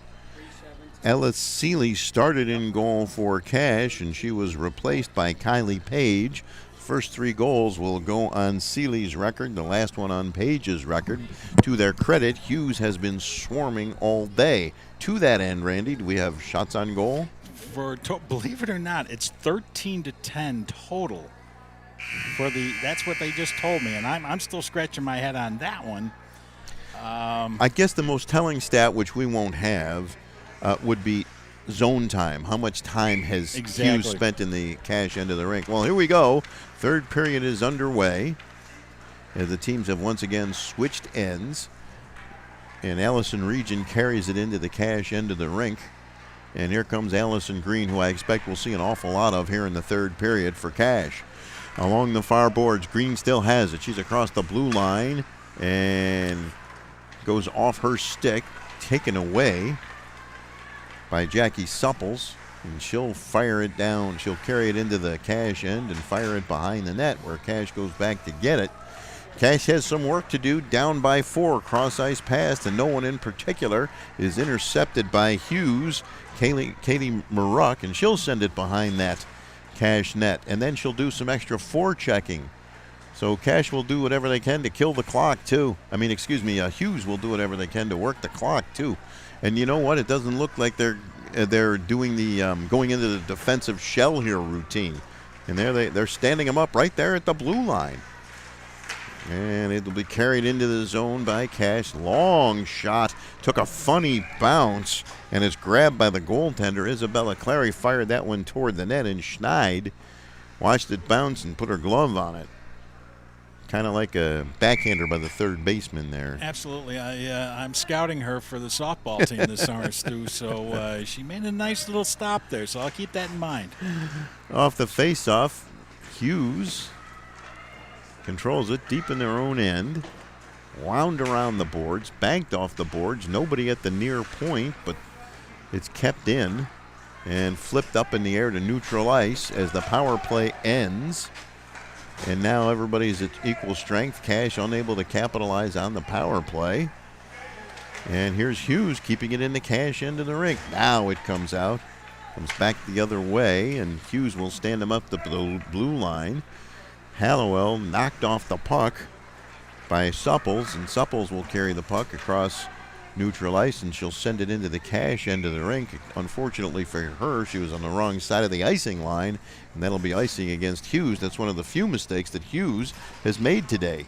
Ellis Seeley started in goal for Cash, and she was replaced by Kylie Page. First 3 goals will go on Seeley's record, the last one on Page's record. To their credit, Hews has been swarming all day. To that end, Randy, do we have shots on goal? Believe it or not, it's 13-10 total. That's what they just told me, and I'm still scratching my head on that one. I guess the most telling stat, which we won't have, would be zone time. How much time has Hews spent in the Cash end of the rink? Well, here we go. Third period is underway as the teams have once again switched ends. And Allison Region carries it into the Cash end of the rink. And here comes Allison Green, who I expect we'll see an awful lot of here in the third period for Cash. Along the far boards, Green still has it. She's across the blue line and goes off her stick, taken away by Jackie Supples, and she'll fire it down. She'll carry it into the Cash end and fire it behind the net where Cash goes back to get it. Cash has some work to do, down by 4, cross ice pass, and no one in particular is intercepted by Hews, Katie Maruck, and she'll send it behind that Cash net, and then she'll do some extra forechecking. So Cash will do whatever they can to kill the clock too. Hews will do whatever they can to work the clock too. And you know what? It doesn't look like they're doing the going into the defensive shell here routine. And they're standing them up right there at the blue line. And it'll be carried into the zone by Cash. Long shot. Took a funny bounce and is grabbed by the goaltender. Isabella Clary fired that one toward the net, and Schneid watched it bounce and put her glove on it. Kind of like a backhander by the third baseman there. Absolutely. I'm scouting her for the softball team this summer, Stu, so she made a nice little stop there, so I'll keep that in mind. Off the face-off, Hews controls it deep in their own end. Wound around the boards, banked off the boards. Nobody at the near point, but it's kept in and flipped up in the air to neutral ice as the power play ends. And now everybody's at equal strength. Cash unable to capitalize on the power play. And here's Hews keeping it in the Cash end of the rink. Now it comes out. Comes back the other way, and Hews will stand him up the blue line. Hallowell knocked off the puck by Supples, and Supples will carry the puck across neutral ice, and she'll send it into the Cash end of the rink. Unfortunately for her, she was on the wrong side of the icing line, and that'll be icing against Hews. That's one of the few mistakes that Hews has made today.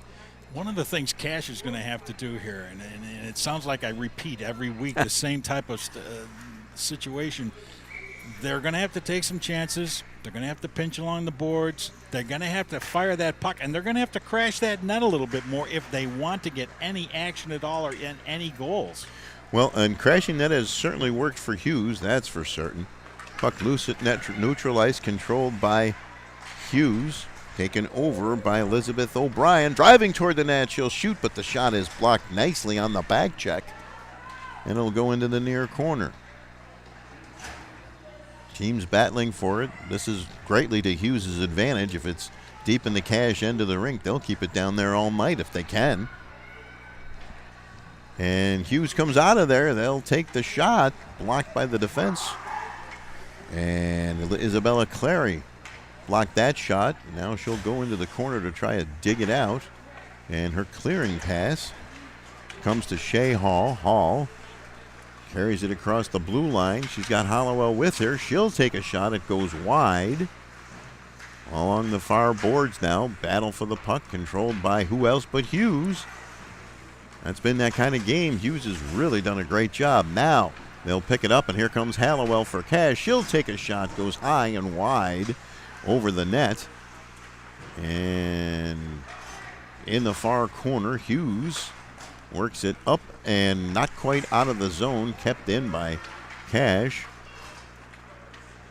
One of the things Cash is going to have to do here, and it sounds like I repeat every week the same type of situation, they're going to have to take some chances. They're going to have to pinch along the boards. They're going to have to fire that puck, and they're going to have to crash that net a little bit more if they want to get any action at all or any goals. Well, and crashing net has certainly worked for Hews, that's for certain. Puck loose at net, neutral ice, controlled by Hews. Taken over by Elizabeth O'Brien. Driving toward the net, she'll shoot, but the shot is blocked nicely on the back check. And it'll go into the near corner. Teams battling for it. This is greatly to Hews' advantage. If it's deep in the Cash end of the rink, they'll keep it down there all night if they can. And Hews comes out of there. They'll take the shot, blocked by the defense. And Isabella Clary blocked that shot. Now she'll go into the corner to try to dig it out. And her clearing pass comes to Shea Hall. Hall carries it across the blue line. She's got Hollowell with her. She'll take a shot. It goes wide. Along the far boards now. Battle for the puck controlled by who else but Hews. That's been that kind of game. Hews has really done a great job. Now they'll pick it up, and here comes Hallowell for Cash. She'll take a shot, goes high and wide over the net. And in the far corner, Hews works it up and not quite out of the zone, kept in by Cash.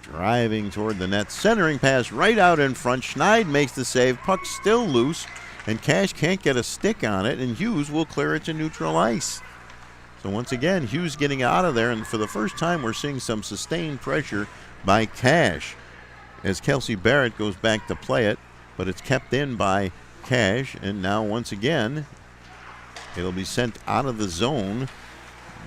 Driving toward the net, centering pass right out in front. Schneid makes the save. Puck still loose, and Cash can't get a stick on it, and Hews will clear it to neutral ice. So once again, Hews getting out of there, and for the first time we're seeing some sustained pressure by Cash as Kelsey Barrett goes back to play it, but it's kept in by Cash, and now once again it'll be sent out of the zone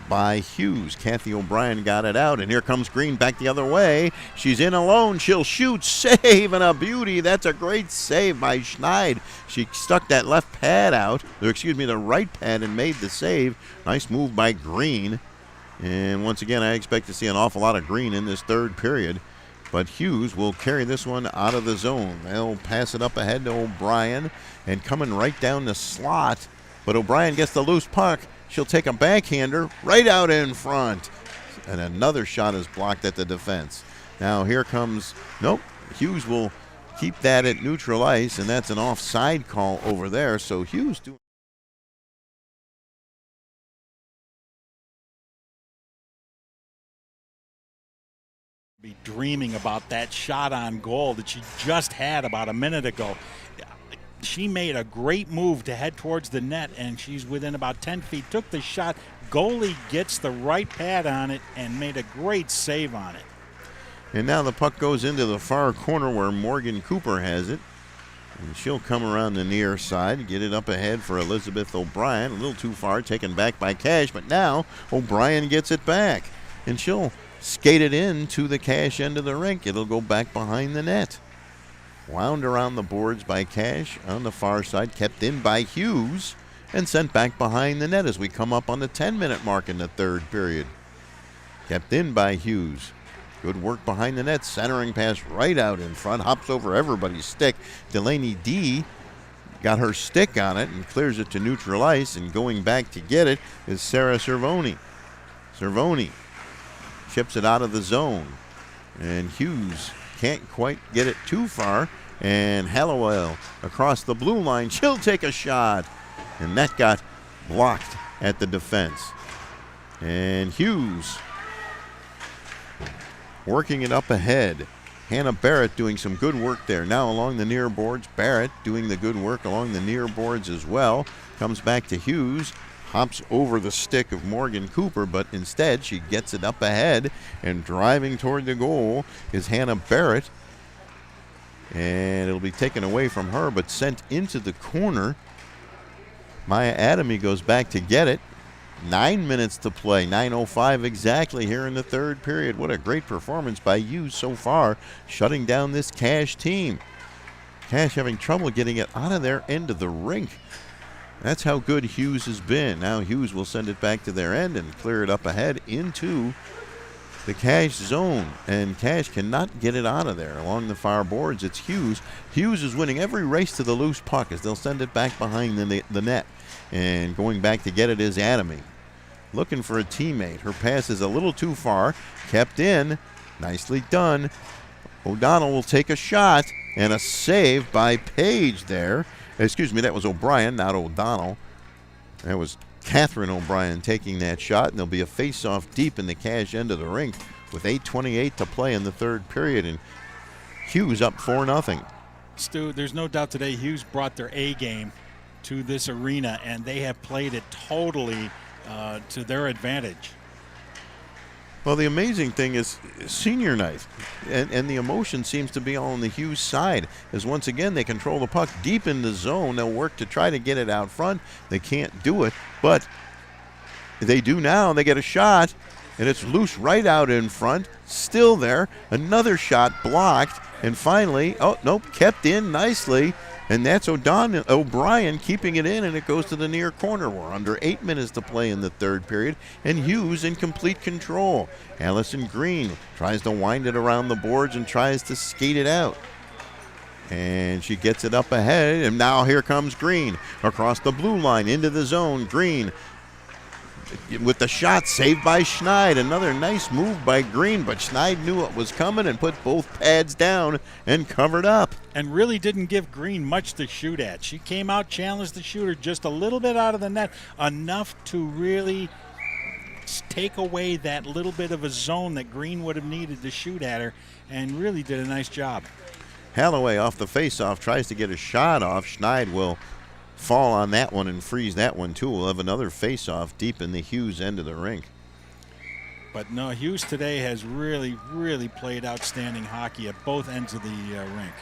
by Hews. Kathy O'Brien got it out, and here comes Green back the other way. She's in alone. She'll shoot. Save, and a beauty. That's a great save by Schneid. She stuck that left pad out, or excuse me, the right pad, and made the save. Nice move by Green. And once again, I expect to see an awful lot of Green in this third period. But Hews will carry this one out of the zone. They'll pass it up ahead to O'Brien, and coming right down the slot. But O'Brien gets the loose puck. She'll take a backhander right out in front. And another shot is blocked at the defense. Now here comes, nope, Hews will keep that at neutral ice, and that's an offside call over there. So Hews doing. Be dreaming about that shot on goal that she just had about a minute ago. She made a great move to head towards the net, and she's within about 10 feet. Took the shot. Goalie gets the right pad on it and made a great save on it. And now the puck goes into the far corner where Morgan Cooper has it. And she'll come around the near side, get it up ahead for Elizabeth O'Brien. A little too far, taken back by Cash, but now O'Brien gets it back. And she'll skate it in to the Cash end of the rink. It'll go back behind the net. Wound around the boards by Cash on the far side, kept in by Hews, and sent back behind the net as we come up on the 10-minute mark in the third period. Kept in by Hews. Good work behind the net, centering pass right out in front, hops over everybody's stick. Delaney D got her stick on it and clears it to neutral ice, and going back to get it is Sarah Cervoni. Cervoni chips it out of the zone, and Hews can't quite get it too far, and Hallowell across the blue line. She'll take a shot, and that got blocked at the defense. And Hews working it up ahead. Hannah Barrett doing some good work there. Now along the near boards, Barrett doing the good work along the near boards as well. Comes back to Hews. Hops over the stick of Morgan Cooper, but instead she gets it up ahead, and driving toward the goal is Hannah Barrett. And it'll be taken away from her, but sent into the corner. Maya Adamy goes back to get it. 9 minutes to play, 9:05 exactly here in the third period. What a great performance by Hews so far, shutting down this Cash team. Cash having trouble getting it out of their end of the rink. That's how good Hews has been. Now Hews will send it back to their end and clear it up ahead into the Cash zone. And Cash cannot get it out of there. Along the far boards, it's Hews. Hews is winning every race to the loose puck as they'll send it back behind the net. And going back to get it is Adamy. Looking for a teammate. Her pass is a little too far. Kept in. Nicely done. O'Donnell will take a shot, and a save by Page there. Excuse me, that was O'Brien, not O'Donnell. That was Catherine O'Brien taking that shot, and there'll be a face-off deep in the Cash end of the rink with 8:28 to play in the third period, and Hews up 4-0. Stu, there's no doubt today Hews brought their A game to this arena, and they have played it totally to their advantage. Well, the amazing thing is senior night, and the emotion seems to be all on the Hews side, as once again they control the puck deep in the zone. They'll work to try to get it out front. They can't do it, but they do now. They get a shot, and it's loose right out in front. Still there. Another shot blocked, and finally, oh, nope, kept in nicely. And that's O'Brien keeping it in, and it goes to the near corner. We're under 8 minutes to play in the third period, and Hews in complete control. Allison Green tries to wind it around the boards and tries to skate it out. And she gets it up ahead, and now here comes Green across the blue line into the zone. Green with the shot saved by Schneid. Another nice move by Green, but Schneid knew what was coming and put both pads down and covered up. And really didn't give Green much to shoot at. She came out, challenged the shooter just a little bit out of the net, enough to really take away that little bit of a zone that Green would have needed to shoot at her, and really did a nice job. Holloway off the faceoff tries to get a shot off. Schneid will fall on that one and freeze that one too. We'll have another faceoff deep in the Hews end of the rink. But no, Hews today has really, really played outstanding hockey at both ends of the rink.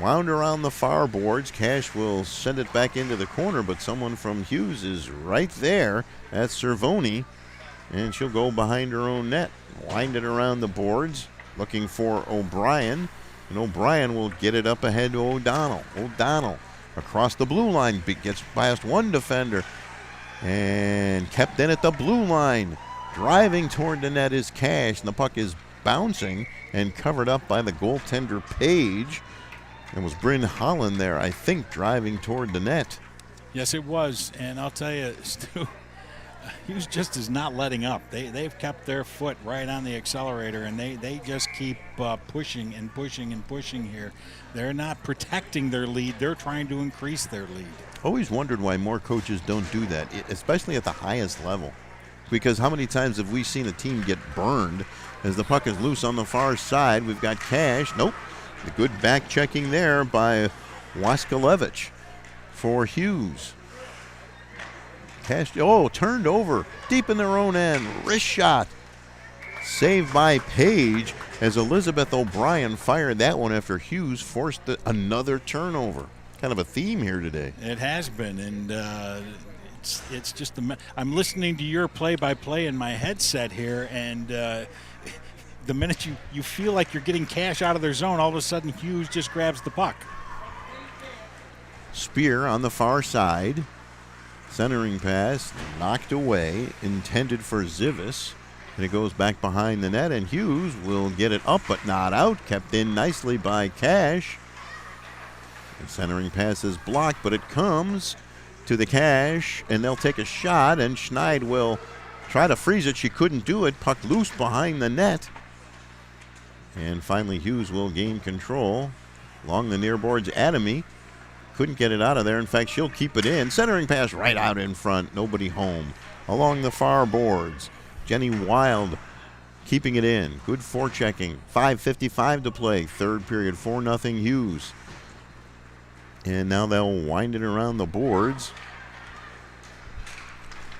Wound around the far boards. Cash will send it back into the corner, but someone from Hews is right there. That's Cervoni, and she'll go behind her own net. Wind it around the boards, looking for O'Brien, and O'Brien will get it up ahead to O'Donnell. O'Donnell across the blue line, gets past one defender, and kept in at the blue line. Driving toward the net is Cash, and the puck is bouncing and covered up by the goaltender Page. It was Bryn Holland there, I think, driving toward the net. Yes, it was, and I'll tell you, Stu, Hughes just is not letting up. They've kept their foot right on the accelerator, and they just keep pushing and pushing and pushing here. They're not protecting their lead. They're trying to increase their lead. Always wondered why more coaches don't do that, especially at the highest level. Because how many times have we seen a team get burned as the puck is loose on the far side? We've got Cash. Nope. The good back checking there by Waskalevich for Hughes. Cash, turned over deep in their own end. Wrist shot. Saved by Page as Elizabeth O'Brien fired that one after Hughes forced another turnover. Kind of a theme here today. It has been, and it's just I'm listening to your play-by-play in my headset here, and the minute you feel like you're getting Cash out of their zone, all of a sudden Hughes just grabs the puck. Spear on the far side. Centering pass knocked away, intended for Zivis. And it goes back behind the net, and Hughes will get it up but not out. Kept in nicely by Cash. The centering pass is blocked, but it comes to the Cash, and they'll take a shot, and Schneid will try to freeze it. She couldn't do it. Puck loose behind the net. And finally Hughes will gain control. Along the near boards, Adamy couldn't get it out of there. In fact, she'll keep it in. Centering pass right out in front. Nobody home. Along the far boards, Jenny Wild keeping it in. Good forechecking. 5:55 to play. Third period, 4-0 Hughes. And now they'll wind it around the boards.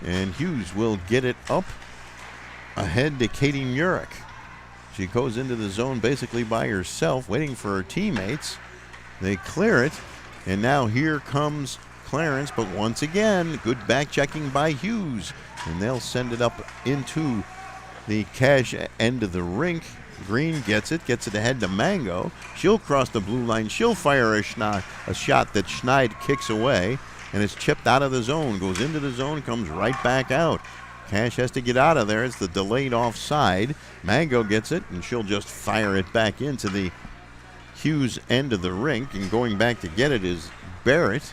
And Hughes will get it up ahead to Katie Murek. She goes into the zone basically by herself, waiting for her teammates. They clear it, and now here comes Clarence, but once again, good back checking by Hughes. And they'll send it up into the Cash end of the rink. Green gets it ahead to Mango. She'll cross the blue line. She'll fire a shot that Schneid kicks away, and it's chipped out of the zone. Goes into the zone, comes right back out. Cash has to get out of there. It's the delayed offside. Mango gets it, and she'll just fire it back into the Hughes end of the rink. And going back to get it is Barrett.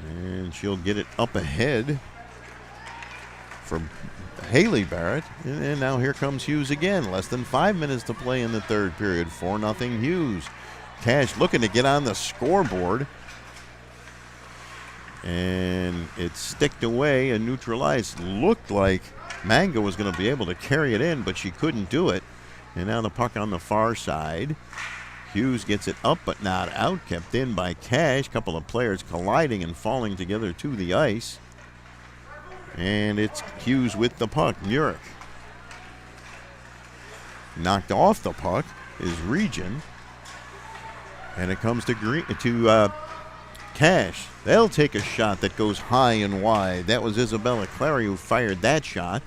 And she'll get it up ahead for Haley Barrett. And now here comes Hughes again. Less than 5 minutes to play in the third period. 4-0 Hughes. Cash looking to get on the scoreboard. And it's sticked away and neutralized. Looked like Mango was going to be able to carry it in, but she couldn't do it. And now the puck on the far side. Hughes gets it up but not out. Kept in by Cash. Couple of players colliding and falling together to the ice. And it's Hughes with the puck. Murek. Knocked off the puck is Region. And it comes to Cash. They'll take a shot that goes high and wide. That was Isabella Clary who fired that shot.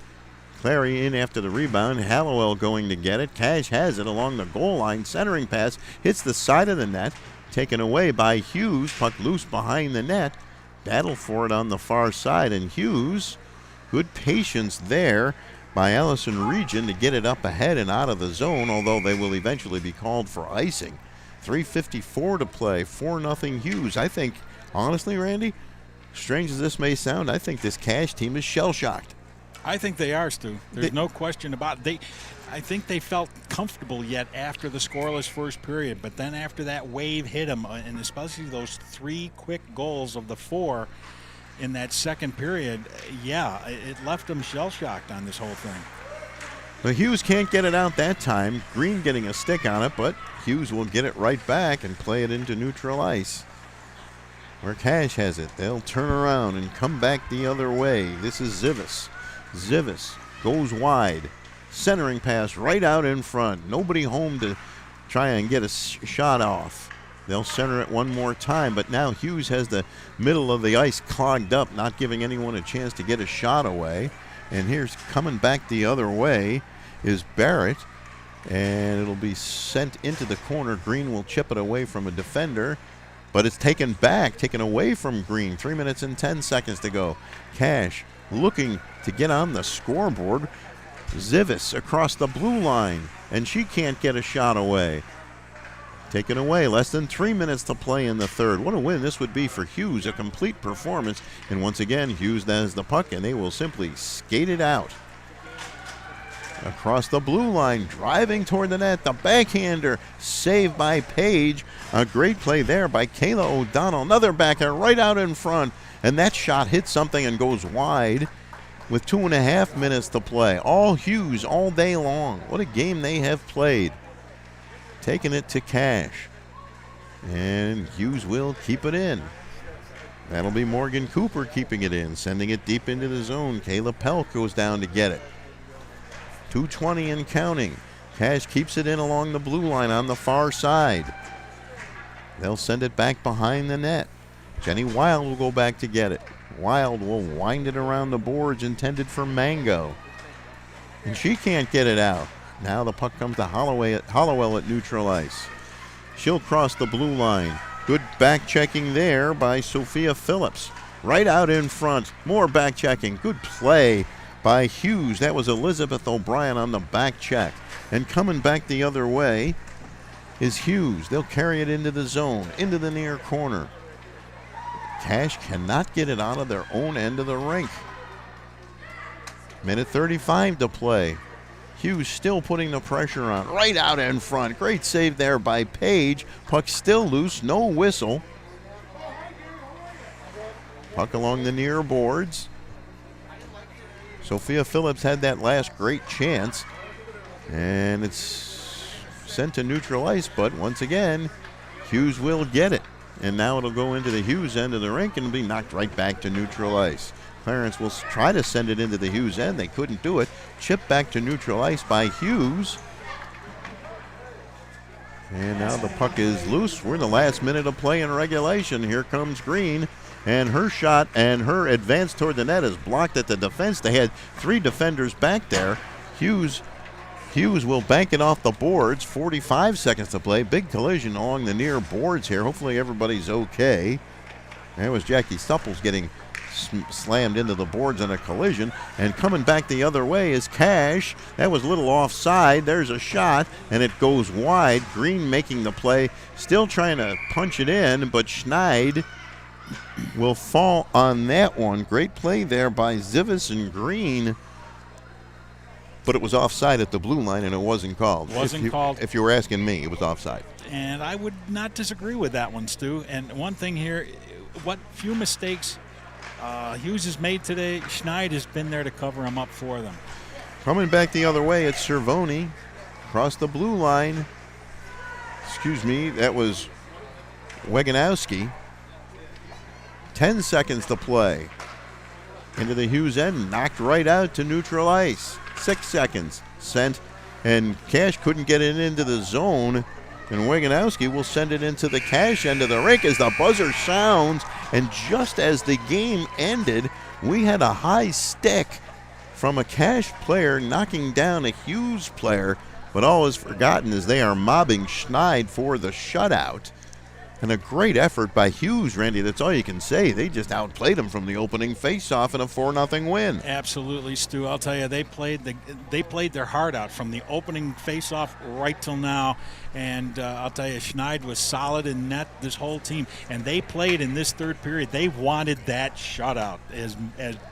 Clary in after the rebound. Hallowell going to get it. Cash has it along the goal line. Centering pass hits the side of the net. Taken away by Hughes. Puck loose behind the net. Battle for it on the far side. And Hughes, good patience there by Allison Region to get it up ahead and out of the zone, although they will eventually be called for icing. 3:54 to play. 4-0 Hews. I think, honestly, Randy, strange as this may sound, I think this Cash team is shell-shocked. I think they are, Stu. There's no question about it. I think they felt comfortable yet after the scoreless first period, but then after that wave hit them, and especially those 3 quick goals of the 4 in that second period, it left them shell-shocked on this whole thing. Well, Hews can't get it out that time. Green getting a stick on it, but Hews will get it right back and play it into neutral ice. Where Cash has it, they'll turn around and come back the other way. This is Zivis. Zivis goes wide. Centering pass right out in front. Nobody home to try and get a shot off. They'll center it one more time, but now Hews has the middle of the ice clogged up, not giving anyone a chance to get a shot away. And here's coming back the other way is Barrett, and it'll be sent into the corner. Green will chip it away from a defender, but it's taken away from Green. 3 minutes and 10 seconds to go. Cash looking to get on the scoreboard. Zivis across the blue line, and she can't get a shot away. Taken away, less than 3 minutes to play in the third. What a win this would be for Hews, a complete performance. And once again, Hews has the puck, and they will simply skate it out. Across the blue line, driving toward the net, the backhander, saved by Page. A great play there by Kayla O'Donnell. Another backhand right out in front, and that shot hits something and goes wide. With 2.5 minutes to play. All Hews all day long. What a game they have played. Taking it to Cash. And Hews will keep it in. That'll be Morgan Cooper keeping it in, sending it deep into the zone. Kayla Pelk goes down to get it. 2:20 and counting. Cash keeps it in along the blue line on the far side. They'll send it back behind the net. Jenny Wild will go back to get it. Wild will wind it around the boards intended for Mango. And she can't get it out. Now the puck comes to Hollowell at neutral ice. She'll cross the blue line. Good back checking there by Sophia Phillips. Right out in front. More back checking. Good play by Hews. That was Elizabeth O'Brien on the back check. And coming back the other way is Hews. They'll carry it into the zone, into the near corner. Cash cannot get it out of their own end of the rink. Minute 35 to play. Hews still putting the pressure on. Right out in front. Great save there by Page. Puck still loose. No whistle. Puck along the near boards. Sophia Phillips had that last great chance. And it's sent to neutral ice, but once again, Hews will get it. And now it'll go into the Hews end of the rink and be knocked right back to neutral ice. Clarence will try to send it into the Hews end. They couldn't do it. Chipped back to neutral ice by Hews. And now the puck is loose. We're in the last minute of play in regulation. Here comes Green. And her shot and her advance toward the net is blocked at the defense. They had 3 defenders back there. Hews will bank it off the boards. 45 seconds to play. Big collision along the near boards here. Hopefully everybody's okay. There was Jackie Supples getting slammed into the boards in a collision. And coming back the other way is Cash. That was a little offside. There's a shot, and it goes wide. Green making the play. Still trying to punch it in, but Schneid will fall on that one. Great play there by Zivis and Green. But it was offside at the blue line, and it wasn't called. Called. If you were asking me, it was offside. And I would not disagree with that one, Stu. And one thing here, what few mistakes Hews has made today, Schneid has been there to cover him up for them. Coming back the other way, it's Cervoni. Across the blue line. Excuse me, that was Weganowski. 10 seconds to play. Into the Hews end, knocked right out to neutral ice. 6 seconds sent, and Cash couldn't get it into the zone, and Weganowski will send it into the Cash end of the rink as the buzzer sounds. And just as the game ended, we had a high stick from a Cash player knocking down a Hews player, but all is forgotten as they are mobbing Schneid for the shutout. And a great effort by Hews, Randy. That's all you can say. They just outplayed them from the opening face-off in a 4-0 win. Absolutely, Stu. I'll tell you, they played their heart out from the opening face-off right till now. And I'll tell you, Schneid was solid in net, this whole team. And they played in this third period. They wanted that shutout. As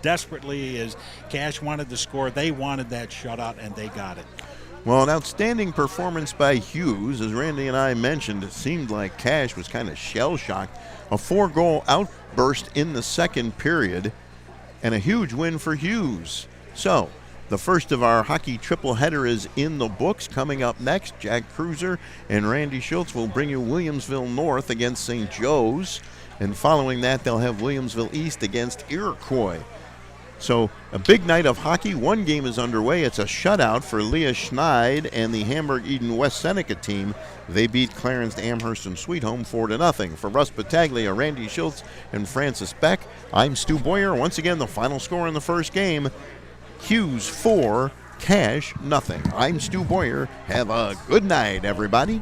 desperately as Cash wanted to score, they wanted that shutout, and they got it. Well, an outstanding performance by Hews. As Randy and I mentioned, it seemed like Cash was kind of shell-shocked. A 4-goal outburst in the second period, and a huge win for Hews. So, the first of our hockey triple-header is in the books. Coming up next, Jack Cruiser and Randy Schultz will bring you Williamsville North against St. Joe's. And following that, they'll have Williamsville East against Iroquois. So a big night of hockey. One game is underway. It's a shutout for Leah Schneid and the Hamburg Eden West Seneca team. They beat Clarence Amherst and Sweet Home 4-0. For Russ Battaglia, Randy Schultz, and Francis Beck, I'm Stu Boyer. Once again, the final score in the first game, Hews 4, Cash nothing. I'm Stu Boyer. Have a good night, everybody.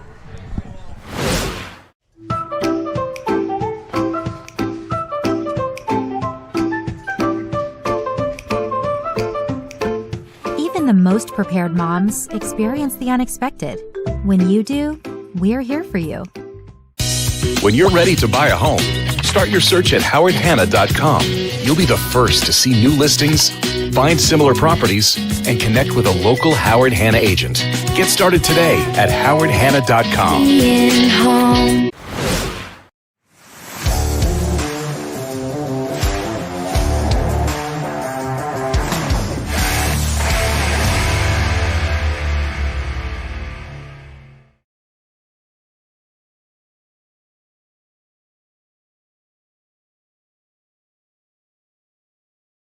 The most prepared moms experience the unexpected. When you do, we're here for you. When you're ready to buy a home, start your search at howardhanna.com. You'll be the first to see new listings, find similar properties, and connect with a local Howard Hanna agent. Get started today at howardhanna.com. Being home.